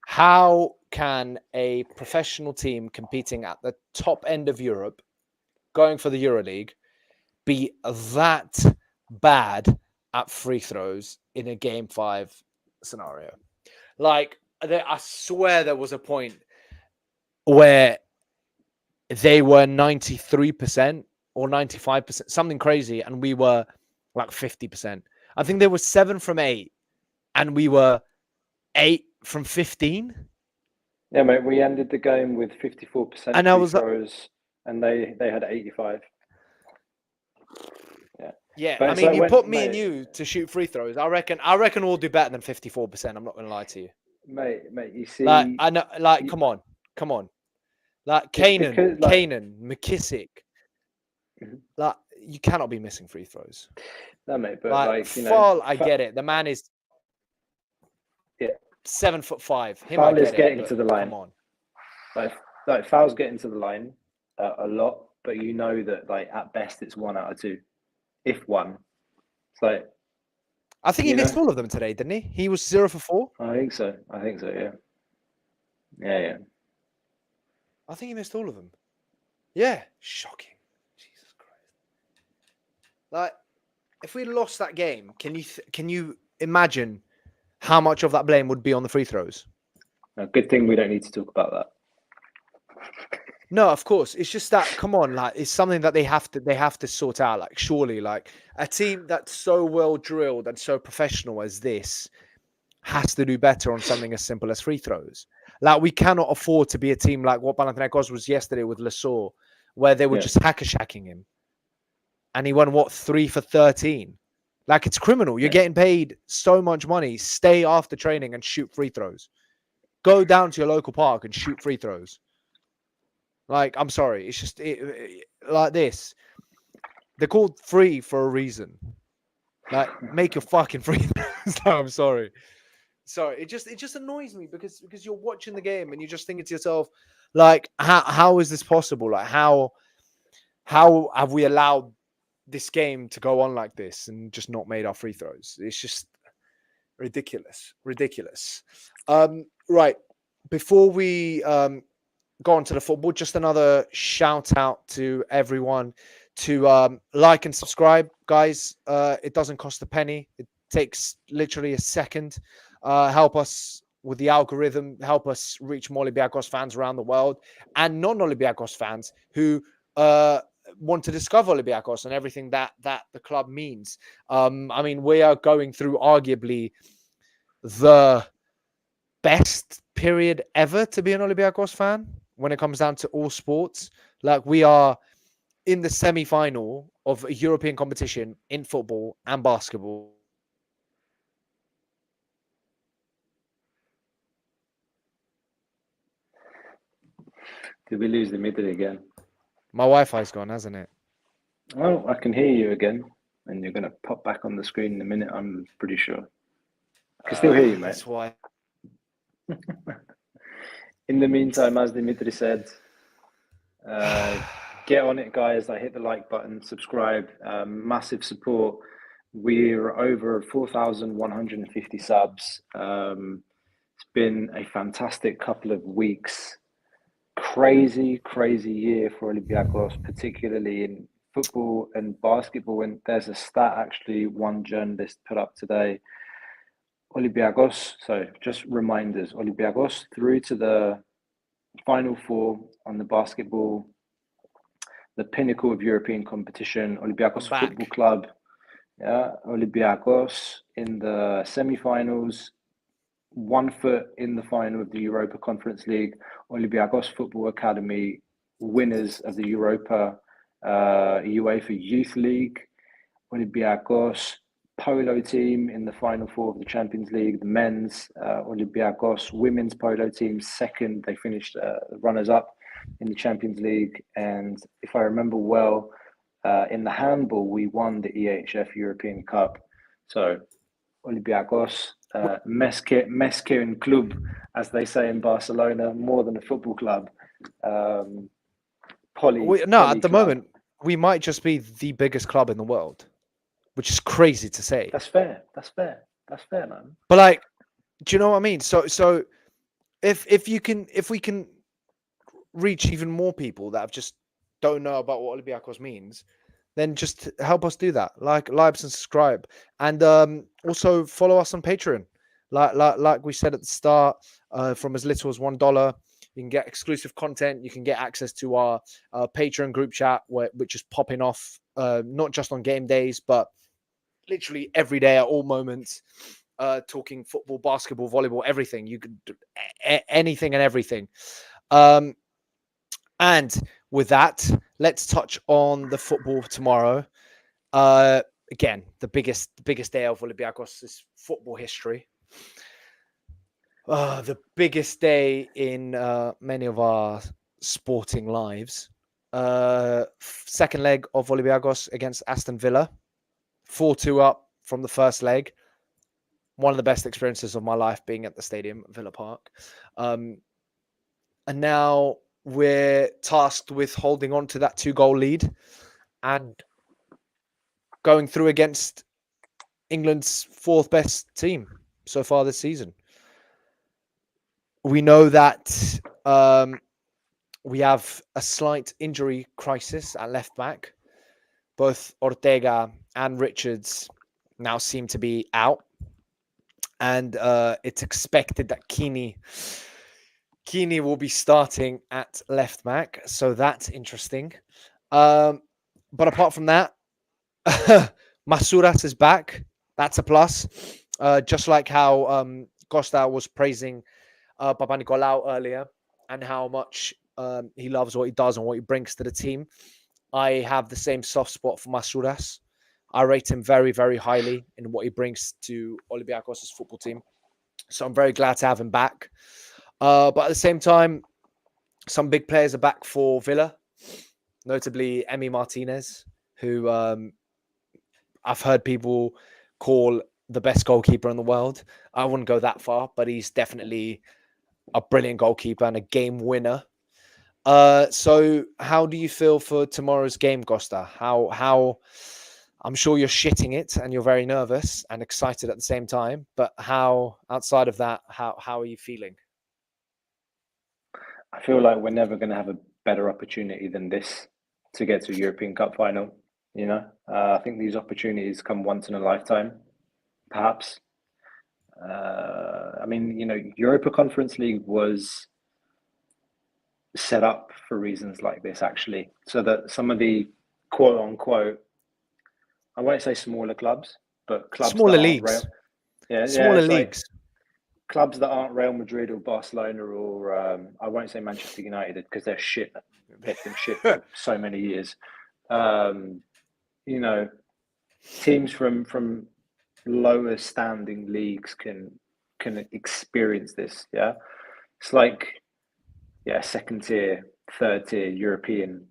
How can a professional team competing at the top end of Europe, going for the Euroleague, be that bad at free throws in a Game 5 scenario? Like, I swear there was a point where they were 93% or 95%, something crazy, and we were like 50%. I think they were 7 from 8, and we were 8 from 15. Yeah, mate, we ended the game with 54% and free throws, and they had 85. Yeah. I mean, you put me and you to shoot free throws. I reckon we'll do better than 54%. I'm not going to lie to you, mate. You see, like, I know, like, come on, like Kanan, McKissick, like, you cannot be missing free throws. No, mate, but like Fall, I get it. The man is 7'5". Foul is getting to the line. Come on, like Foul's getting to the line a lot, but you know that, like, at best it's 1 out of 2, if 1. It's like, I think he missed all of them today, didn't he? He was 0 for 4. I think so. Yeah. Yeah. I think he missed all of them. Yeah, shocking. Jesus Christ! Like, if we lost that game, can you imagine how much of that blame would be on the free throws? No, good thing we don't need to talk about that. No, of course. It's just that, come on, like it's something that they have to sort out. Like, surely, like a team that's so well drilled and so professional as this has to do better on something as simple as free throws. Like, we cannot afford to be a team like what Panathinaikos was yesterday with Lesor, where they were Yeah, just hacker-shacking him, and he won what 3 for 13. Like, it's criminal. You're yeah. getting paid so much money. Stay after training and shoot free throws. Go down to your local park and shoot free throws. Like, I'm sorry, it's just like this. They're called free for a reason. Like, make your fucking free throws. No, I'm sorry. Sorry, it just annoys me because you're watching the game and you're just thinking to yourself, like, how is this possible? Like, how have we allowed this game to go on like this and just not made our free throws? It's just ridiculous, ridiculous. Right, before we go on to the football, just another shout out to everyone to like and subscribe, guys. It doesn't cost a penny. It takes literally a second. Help us with the algorithm. Help us reach more Olympiacos fans around the world and non-Olympiacos fans who want to discover Olympiacos and everything that the club means. I mean, we are going through arguably the best period ever to be an Olympiacos fan when it comes down to all sports. Like, we are in the semi-final of a European competition in football and basketball. Did we lose the middle again? My Wi-Fi's gone, hasn't it? Oh, I can hear you again, and you're gonna pop back on the screen in a minute. I'm pretty sure. I can still hear you, mate. That's why. In the meantime, as Dimitri said, get on it, guys. Like, hit the like button, subscribe. Massive support. We're over 4,150 subs. It's been a fantastic couple of weeks. Crazy, crazy year for Olympiacos, particularly in football and basketball. And there's a stat actually one journalist put up today. Olympiacos, so just reminders, Olympiacos through to the Final Four on the basketball, the pinnacle of European competition, I'm Olympiacos Football back. Club, yeah, Olympiacos in the semi-finals, 1 foot in the final of the Europa Conference League, Olympiacos Football Academy, winners of the Europa UEFA Youth League, Olympiacos polo team in the final four of the Champions League, the men's Olympiacos women's polo team second. They finished runners up in the Champions League, and if I remember well, in the handball we won the EHF European Cup. So Olympiacos, Mesquin Club, as they say in Barcelona, more than a football club. Poly At the club. moment, we might just be the biggest club in the world, which is crazy to say. That's fair. That's fair. That's fair, man. But, like, do you know what I mean? So if we can reach even more people that just don't know about what Olympiacos means, then just help us do that. Like and subscribe, and also follow us on Patreon. Like we said at the start, from as little as $1, you can get exclusive content. You can get access to our Patreon group chat, which is popping off not just on game days, but literally every day at all moments. Talking football, basketball, volleyball, everything. You could do anything and everything. And with that, let's touch on the football tomorrow. Again, the biggest day of Olympiacos' football history. The biggest day in many of our sporting lives. Second leg of Olympiacos against Aston Villa. 4-2 up from the first leg. One of the best experiences of my life being at the stadium, Villa Park. And now we're tasked with holding on to that 2-goal lead and going through against England's fourth best team so far this season. We know that we have a slight injury crisis at left back. Both Ortega and Richards now seem to be out. And it's expected that Kini Kini will be starting at left back, so that's interesting. But apart from that, Masuras is back. That's a plus. Just like how Costa was praising Papa Nicolau earlier, and how much he loves what he does and what he brings to the team. I have the same soft spot for Masuras. I rate him very, very highly in what he brings to Olympiacos' football team. So I'm very glad to have him back. But at the same time, some big players are back for Villa, notably Emi Martinez, who I've heard people call the best goalkeeper in the world. I wouldn't go that far, but he's definitely a brilliant goalkeeper and a game winner. So how do you feel for tomorrow's game, Costa? How I'm sure you're shitting it and you're very nervous and excited at the same time, but how outside of that, how are you feeling? I feel like we're never going to have a better opportunity than this to get to a European Cup final. You know, I think these opportunities come once in a lifetime, perhaps. I mean, you know, Europa Conference League was set up for reasons like this, actually, so that some of the quote unquote, I won't say smaller clubs, but clubs that Smaller aren't real. leagues. Yeah, Smaller it's like leagues. clubs that aren't Real Madrid or Barcelona or I won't say Manchester United because they're shit. They've been shit for so many years. You know, teams from lower standing leagues can experience this. Yeah, it's like second tier, third tier European,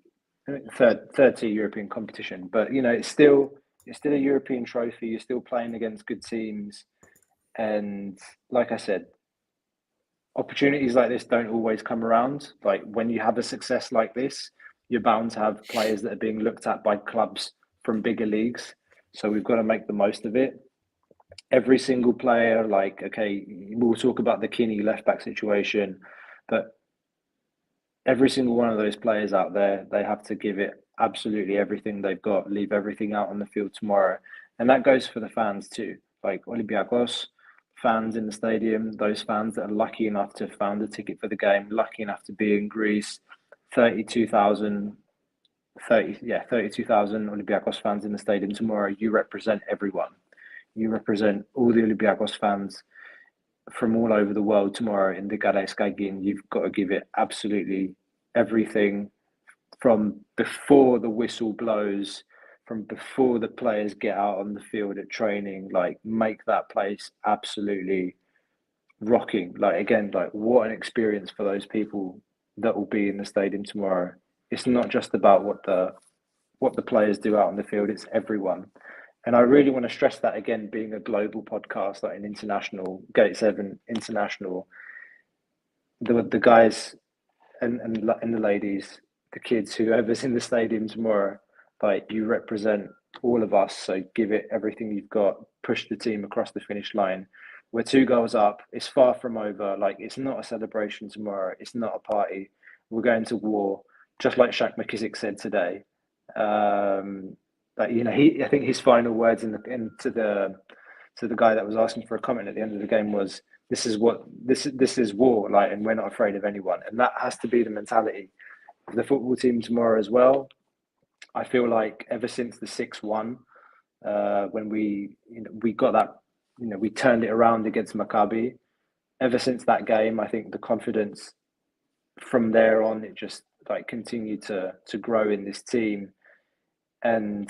third tier European competition. But you know, it's still a European trophy. You're still playing against good teams, and like I said, opportunities like this don't always come around. Like when you have a success like this, you're bound to have players that are being looked at by clubs from bigger leagues. So we've got to make the most of it. Every single player, like, okay, we'll talk about the Kinney left back situation, but every single one of those players out there, they have to give it absolutely everything they've got, leave everything out on the field tomorrow. And that goes for the fans too. Like Olympiacos, fans in the stadium, those fans that are lucky enough to have found a ticket for the game, lucky enough to be in Greece, 32,000 Olympiacos fans in the stadium tomorrow. You represent everyone. You represent all the Olympiacos fans from all over the world tomorrow in the Gadaskagin. You've got to give it absolutely everything from before the whistle blows, from before the players get out on the field at training. Like, make that place absolutely rocking. Like, again, like, what an experience for those people that will be in the stadium tomorrow. It's not just about what the players do out on the field, it's everyone. And I really want to stress that again, being a global podcast, like an international, Gate 7 international, the guys and the ladies, the kids, whoever's in the stadium tomorrow, like, you represent all of us. So give it everything you've got, push the team across the finish line. We're 2 goals up. It's far from over. Like, it's not a celebration tomorrow. It's not a party. We're going to war, just like Shaq McKissick said today. Like, you know, I think his final words to the guy that was asking for a comment at the end of the game was, this is war, like, and we're not afraid of anyone. And that has to be the mentality of the football team tomorrow as well. I feel like ever since the 6-1, when we got that, we turned it around against Maccabi. Ever since that game, I think the confidence from there on, it just like continued to grow in this team. And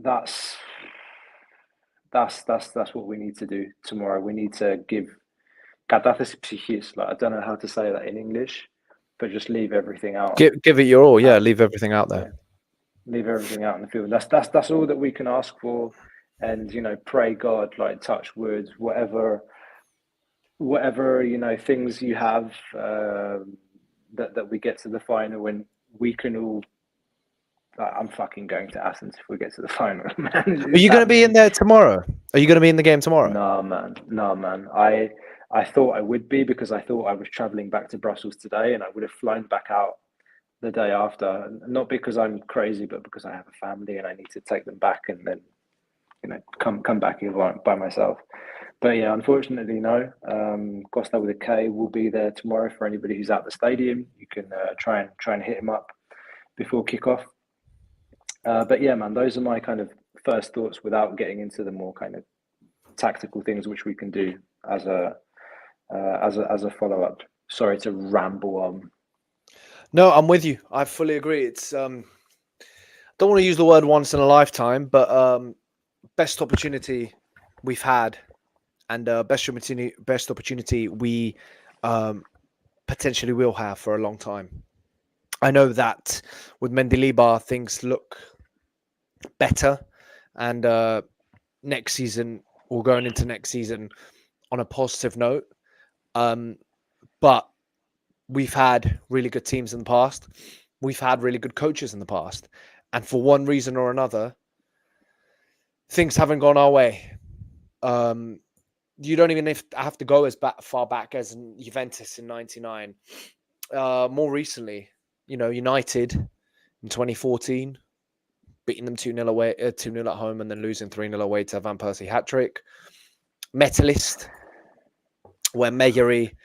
that's what we need to do tomorrow. We need to give katathesis psychis, like, I don't know how to say that in English, but just leave everything out. Give it your all, yeah. Leave everything out there. Yeah. Leave everything out in the field. That's all that we can ask for, and pray God, like, touch wood, whatever things you have, that we get to the final when we can all. I'm fucking going to Athens if we get to the final, man. Are you going to be in there tomorrow? Are you going to be in the game tomorrow? No, man. I thought I would be, because I thought I was traveling back to Brussels today, and I would have flown back out the day after. Not because I'm crazy, but because I have a family and I need to take them back and then, come back here by myself. But yeah, unfortunately, no. Costa with a K will be there tomorrow for anybody who's at the stadium. You can try and hit him up before kickoff. But yeah, man, those are my kind of first thoughts without getting into the more kind of tactical things which we can do as a follow up. Sorry to ramble on. No, I'm with you. I fully agree. It's don't want to use the word once in a lifetime, but best opportunity we've had, and best opportunity we potentially will have for a long time. I know that with Mendilibar things look better, and next season or going into next season on a positive note. But we've had really good teams in the past. We've had really good coaches in the past. And for one reason or another, things haven't gone our way. You don't even have to go as far back as Juventus in '99. More recently, United in 2014, beating them 2-0 away, 2-0 at home, and then losing 3-0 away to Van Persie hat-trick. Metalist, where Meyery,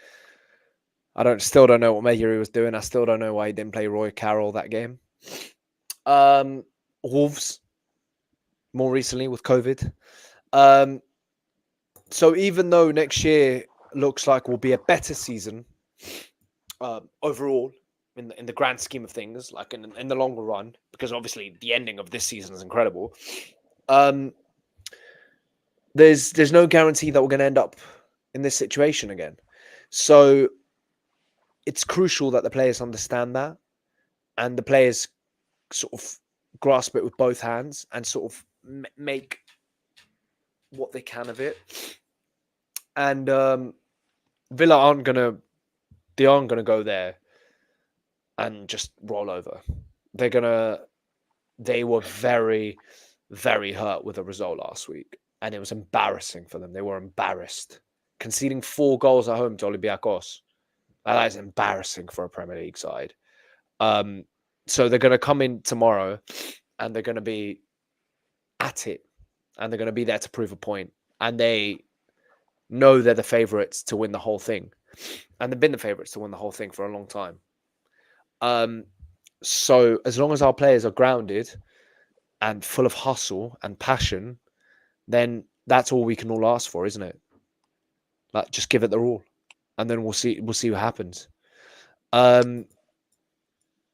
still don't know what Meyery was doing. I still don't know why he didn't play Roy Carroll that game. Wolves, more recently with COVID. So even though next year looks like will be a better season overall in the grand scheme of things, like in the longer run, because obviously the ending of this season is incredible. There's no guarantee that we're going to end up in this situation again. So it's crucial that the players understand that, and the players sort of grasp it with both hands and sort of make what they can of it. And Villa aren't gonna go there and just roll over. They were very, very hurt with the result last week, and it was embarrassing for them. They were embarrassed, conceding 4 goals at home to Olympiacos. That is embarrassing for a Premier League side. So they're going to come in tomorrow, and they're going to be at it, and they're going to be there to prove a point. And they know they're the favourites to win the whole thing, and they've been the favourites to win the whole thing for a long time. So as long as our players are grounded and full of hustle and passion, then that's all we can all ask for, isn't it? Like, just give it their all, and then we'll see what happens.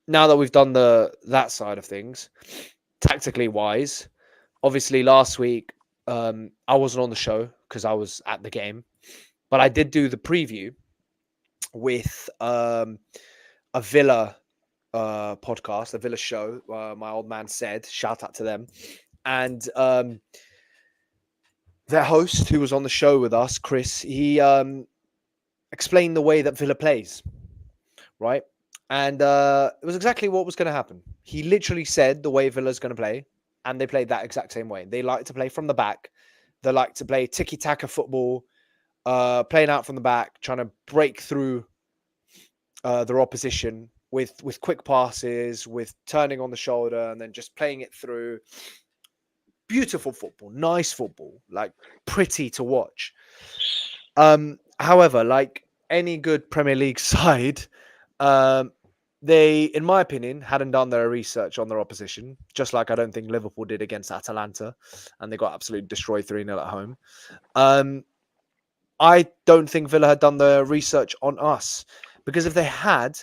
Now that we've done that side of things, tactically wise, obviously last week I wasn't on the show because I was at the game, but I did do the preview with a Villa podcast, a Villa show. My old man said, shout out to them, and their host who was on the show with us, Chris, he explained the way that Villa plays, right? And it was exactly what was going to happen. He literally said the way Villa's going to play, and they played that exact same way. They like to play from the back. They like to play tiki-taka football, playing out from the back, trying to break through their opposition with quick passes, with turning on the shoulder, and then just playing it through. Beautiful football, nice football, like pretty to watch. However, like any good Premier League side, they, in my opinion, hadn't done their research on their opposition, just like I don't think Liverpool did against Atalanta, and they got absolutely destroyed 3-0 at home. I don't think Villa had done their research on us, because if they had,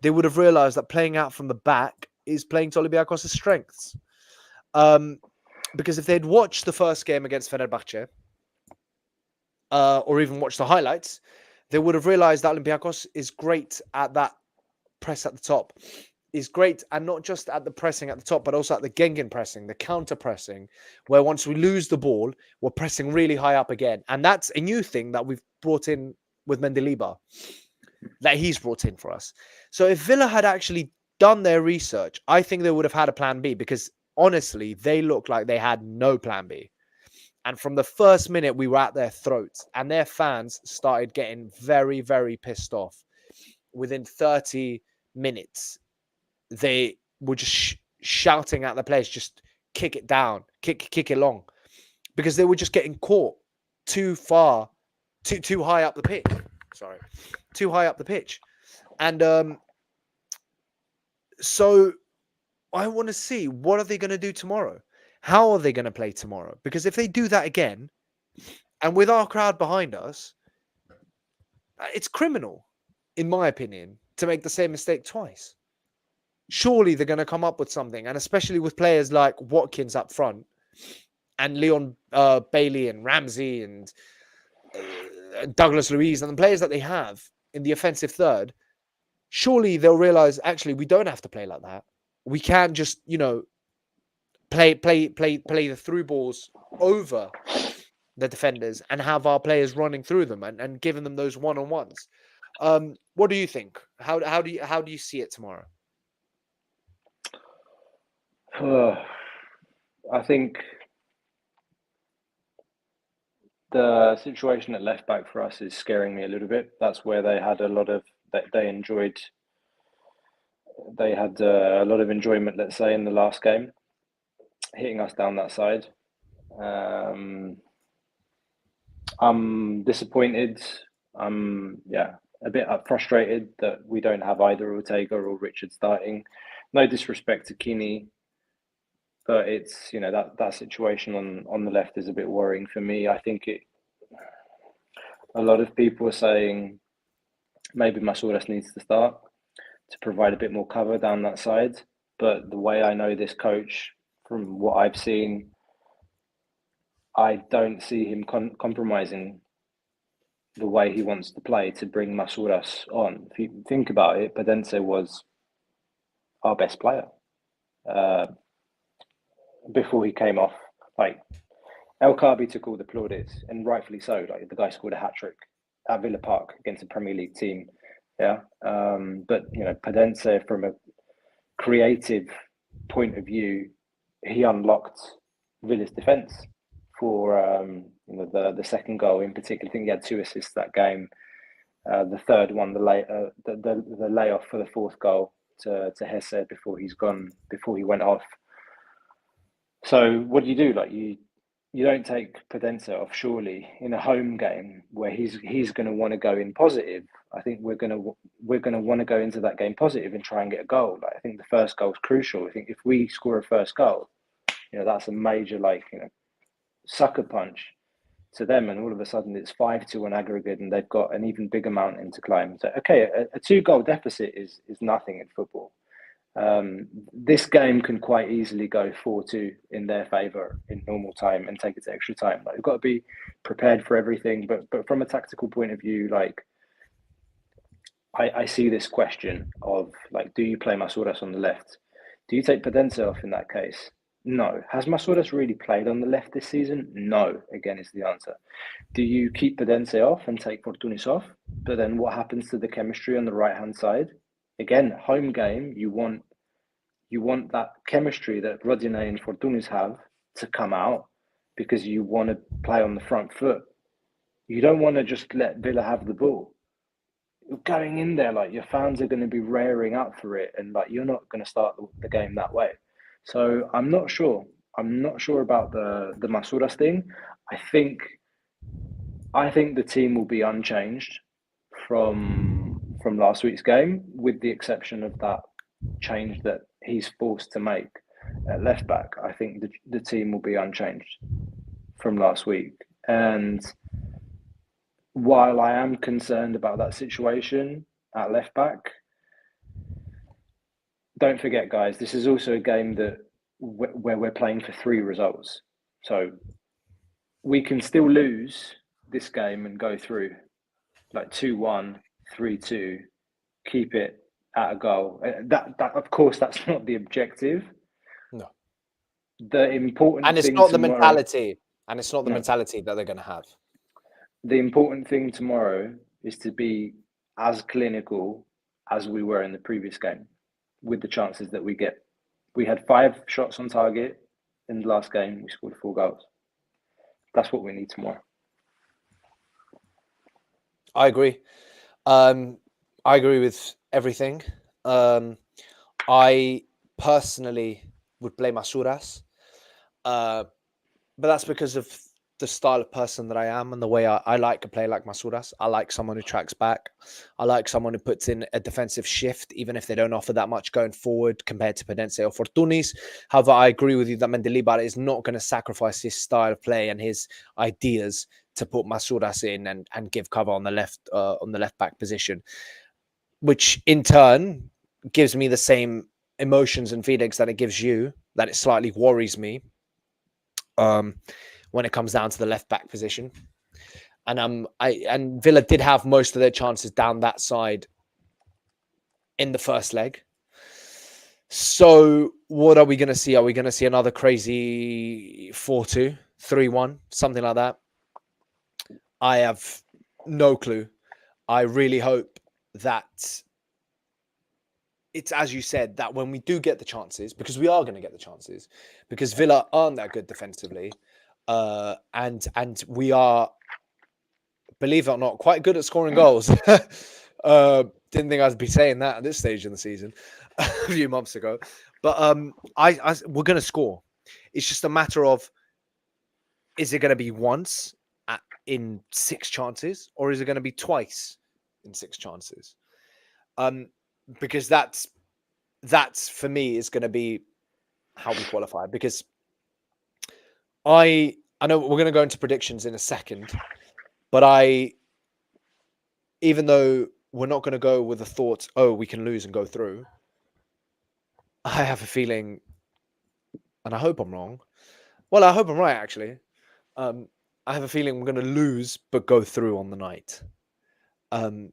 they would have realised that playing out from the back is playing to Olympiacos' strengths. Because if they'd watched the first game against Fenerbahce, or even watched the highlights, they would have realised that Olympiacos is great at that press at the top, is great, and not just at the pressing at the top, but also at the Gengen pressing, the counter pressing, where once we lose the ball, we're pressing really high up again. And that's a new thing that we've brought in with Mendilibar, that he's brought in for us. So if Villa had actually done their research, I think they would have had a plan B, because honestly, they looked like they had no plan B. And from the first minute, we were at their throats, and their fans started getting very, very pissed off. Within 30 minutes, they were just shouting at the players, just kick it down, kick it long, because they were just getting caught. too high up the pitch. Sorry, too high up the pitch, and so I want to see what are they going to do tomorrow. How are they going to play tomorrow? Because if they do that again, and with our crowd behind us, it's criminal, in my opinion, to make the same mistake twice. Surely they're going to come up with something, and especially with players like Watkins up front, and Leon Bailey and Ramsey and Douglas Luiz and the players that they have in the offensive third. Surely they'll realize actually we don't have to play like that. We can just play the through balls over the defenders and have our players running through them and giving them those one-on-ones. What do you think? How do you see it tomorrow? I think the situation at left back for us is scaring me a little bit. That's where they had a lot of they enjoyed. They had a lot of enjoyment, let's say, in the last game, hitting us down that side. I'm disappointed. I'm a bit frustrated that we don't have either Ortega or Richard starting. No disrespect to Kini, but it's that situation on the left is a bit worrying for me. I think a lot of people are saying maybe Masouras needs to start to provide a bit more cover down that side. But the way I know this coach, from what I've seen, I don't see him compromising the way he wants to play to bring Masouras on. If you think about it, Padense was our best player before he came off. Like, El Kabi took all the plaudits, and rightfully so. Like, the guy scored a hat-trick at Villa Park against a Premier League team. Yeah. But, Padense, from a creative point of view, he unlocked Villa's defence for the second goal in particular. I think he had 2 assists that game. The third one, the layoff for the fourth goal to Hesse before he went off. So what do you do? Like, you don't take Padense off, surely, in a home game where he's going to want to go in positive. I think we're going to want to go into that game positive and try and get a goal. Like, I think the first goal is crucial. I think if we score a first goal, that's a major sucker punch to them, and all of a sudden it's 5-2 on aggregate, and they've got an even bigger mountain to climb. So okay, a 2-goal deficit is nothing in football. This game can quite easily go 4-2 in their favour in normal time and take it to extra time. Like, we've got to be prepared for everything, but from a tactical point of view, I see this question of do you play Masouras on the left? Do you take Padense off in that case? No. Has Masouras really played on the left this season? No, again, is the answer. Do you keep Padense off and take Fortunis off? But then what happens to the chemistry on the right-hand side? Again, home game, you want that chemistry that Rodinei and Fortunis have to come out, because you want to play on the front foot. You don't want to just let Villa have the ball. You're going in there, your fans are going to be raring up for it, and you're not going to start the game that way. So I'm not sure. I'm not sure about the Masouras thing. I think the team will be unchanged from last week's game, with the exception of that change that he's forced to make at left back. I think the team will be unchanged from last week. And while I am concerned about that situation at left back, don't forget, guys, this is also a game where we're playing for 3 results. So we can still lose this game and go through 2-1, 3-2, keep it at a goal. That of course, that's not the objective. No. The important and it's thing not tomorrow, the mentality, and it's not the mentality that they're going to have. The important thing tomorrow is to be as clinical as we were in the previous game with the chances that we get. We had 5 shots on target in the last game. We scored 4 goals. That's what we need tomorrow. I agree. I agree with everything. I personally would play Masouras, but that's because of the style of person that I am and the way I like to play like Masouras. I like someone who tracks back. I like someone who puts in a defensive shift, even if they don't offer that much going forward compared to Pedense or Fortunis. However, I agree with you that Mendilibar is not going to sacrifice his style of play and his ideas to put Masouras in and give cover on the left back position, which in turn gives me the same emotions and feelings that it gives you, that it slightly worries me when it comes down to the left back position. And Villa did have most of their chances down that side in the first leg. So what are we going to see? Are we going to see another crazy 4-2, 3-1, something like that? I have no clue. I really hope that it's, as you said, that when we do get the chances, because we are going to get the chances, because Villa aren't that good defensively, and we are, believe it or not, quite good at scoring goals. Didn't think I'd be saying that at this stage in the season a few months ago. But we're going to score. It's just a matter of, is it going to be once in 6 chances, or is it going to be twice in 6 chances? Because that's for me is going to be how we qualify. Because I know we're going to go into predictions in a second, but even though we're not going to go with the thought, oh, we can lose and go through, I have a feeling, and I hope I'm wrong. Well, I hope I'm right, actually. I have a feeling we're going to lose, but go through on the night. And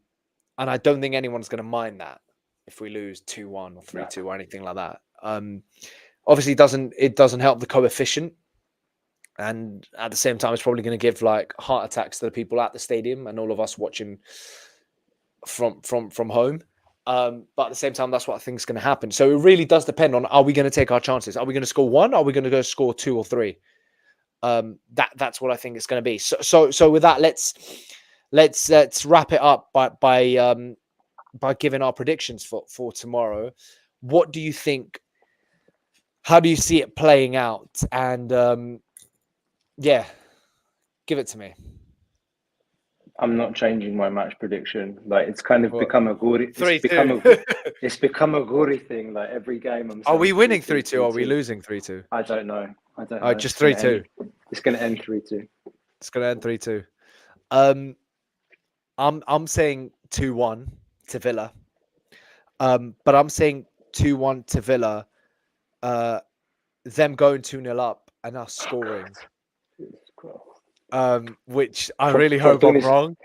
I don't think anyone's going to mind that if we lose 2-1 or 3-2 or anything like that. Obviously, it doesn't help the coefficient. And at the same time, it's probably going to give like heart attacks to the people at the stadium and all of us watching from home. But at the same time, that's what I think is going to happen. So it really does depend on, are we going to take our chances? Are we going to score 1? Are we going to go score 2 or 3? That's what I think it's going to be. So with that, let's wrap it up by giving our predictions for tomorrow. What do you think? How do you see it playing out? And yeah, give it to me. I'm not changing my match prediction. Like, it's kind of become a Gori. 3-2. It's become a Gori thing. Like, every game, Are we winning 3-2? Or are we losing 3-2? I don't know. Oh, just 3-2. It's going to end 3-2. It's going to end 3-2. I'm saying 2-1 to Villa. But I'm saying 2-1 to Villa. Them going 2-0 up and us scoring. Which I really hope I'm wrong.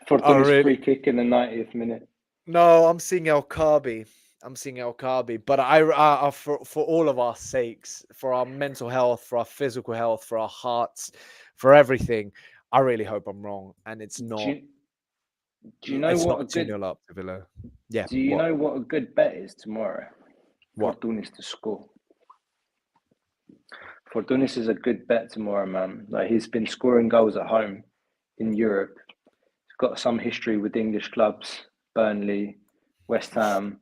Fortuna's free kick in the 90th minute. No, I'm seeing El Kabi. But I for all of our sakes, for our mental health, for our physical health, for our hearts, for everything, I really hope I'm wrong. And it's not. Do you know it's what not 2-0 up to Villa? Yeah. Do you know what a good bet is tomorrow? What? Fortunis to score. Fortunis is a good bet tomorrow, man. Like, he's been scoring goals at home in Europe. He's got some history with English clubs, Burnley, West Ham.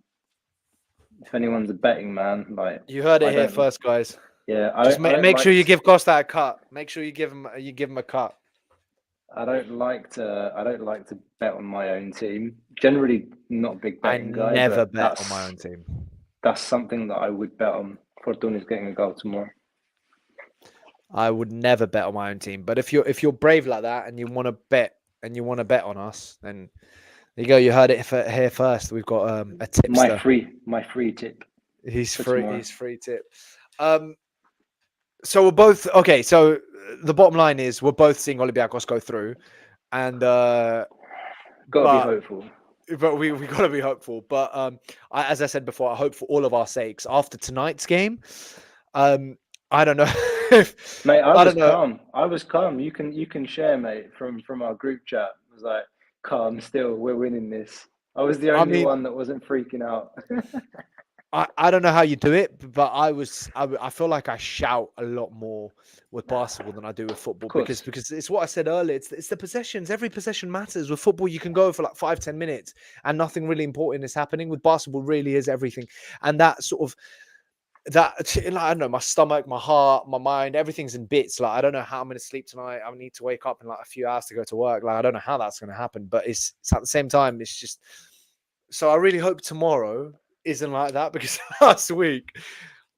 If anyone's a betting man, like, you heard it here first, guys. Yeah, just make sure you give Costa a cut. Make sure you give him a cut. I don't like to bet on my own team. Generally, not a big betting guy. I never bet on my own team. That's something that I would bet on. Fortuna's getting a goal tomorrow. I would never bet on my own team, but if you're brave like that and you want to bet on us, then there you go. You heard it here first. We've got a tipster. My free tip. He's free tip. So we're both okay. So the bottom line is we're both seeing Olympiacos go through, and gotta be hopeful. But we gotta be hopeful. But as I said before, I hope for all of our sakes after tonight's game. I don't know. Mate, I was calm. You can share, mate, from our group chat. It was like, calm still, we're winning this. I was the only one that wasn't freaking out. I don't know how you do it, but I feel like I shout a lot more with basketball than I do with football because it's what I said earlier. It's the possessions. Every possession matters. With football, you can go for like 5-10 minutes and nothing really important is happening. With basketball, really is everything. And that sort of that like, I don't know, my stomach, my heart, my mind, everything's in bits. Like I don't know how I'm gonna sleep tonight. I need to wake up in like a few hours to go to work. Like I don't know how that's gonna happen, but it's at the same time, it's just so I really hope tomorrow isn't like that because last week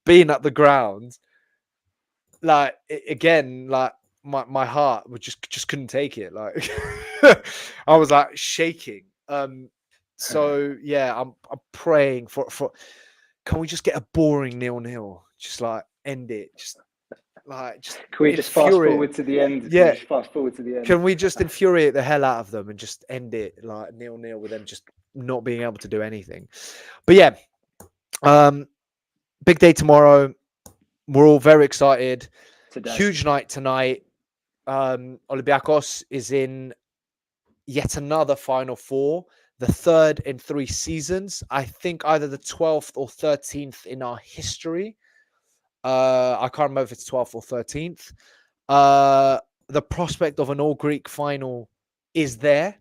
being at the ground, like again, like my heart would just couldn't take it. Like I was like shaking. So yeah, I'm praying for can we just get a boring 0-0? Just like end it. Just Can we just fast forward to the end? Yeah. Fast forward to the end. Can we just infuriate the hell out of them and just end it like 0-0 with them just not being able to do anything? But yeah, big day tomorrow. We're all very excited. Today. Huge night tonight. Olympiacos is in yet another Final Four, the third in 3 seasons. I think either the 12th or 13th in our history. I can't remember if it's 12th or 13th. The prospect of an all-Greek final is there.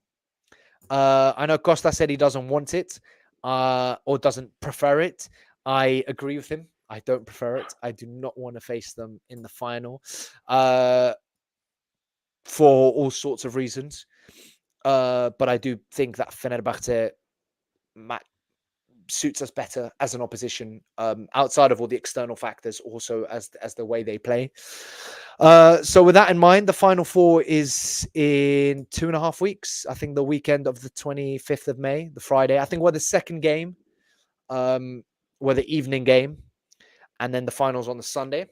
I know Costa said he doesn't want it or doesn't prefer it. I agree with him. I don't prefer it. I do not want to face them in the final for all sorts of reasons. But I do think that Fenerbahce suits us better as an opposition outside of all the external factors, also as the way they play. So with that in mind, the Final Four is in 2.5 weeks. I think the weekend of the 25th of May, the Friday. I think we're the second game. We're the evening game. And then the finals on the Sunday.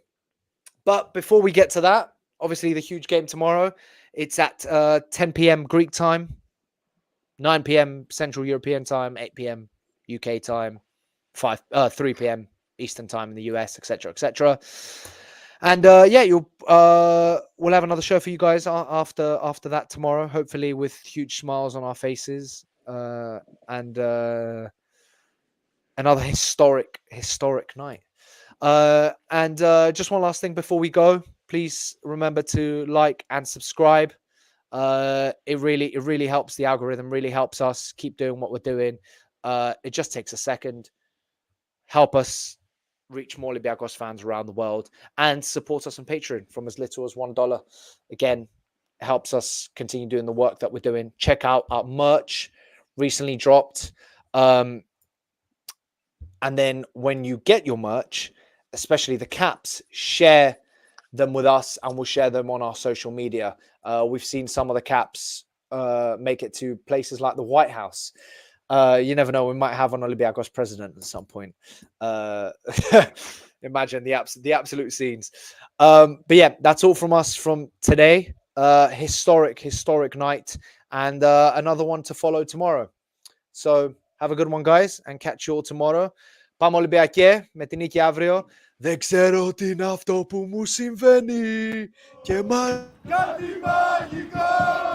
But before we get to that, obviously the huge game tomorrow. It's at 10 p.m. Greek time, 9 p.m. Central European time, 8 p.m. UK time, 3 p.m. Eastern time in the US, etc., etc. And yeah, we'll have another show for you guys after that tomorrow, hopefully with huge smiles on our faces and another historic night. And just one last thing before we go, please remember to like and subscribe. It really helps the algorithm, really helps us keep doing what we're doing. It just takes a second. Help us reach more Olympiacos fans around the world and support us on Patreon from as little as $1. Again, helps us continue doing the work that we're doing. Check out our merch, recently dropped. And then when you get your merch, especially the caps, share them with us and we'll share them on our social media. We've seen some of the caps make it to places like the White House. You never know, we might have an Olympiacos president at some point. Imagine the absolute scenes. But yeah, that's all from us from today. Historic night, and another one to follow tomorrow. So have a good one, guys, and catch you all tomorrow. Πάμε Ολυμπιακέ με την νίκη αύριο. Δεν ξέρω τι είναι αυτό που μου συμβαίνει και κάτι μαγικό.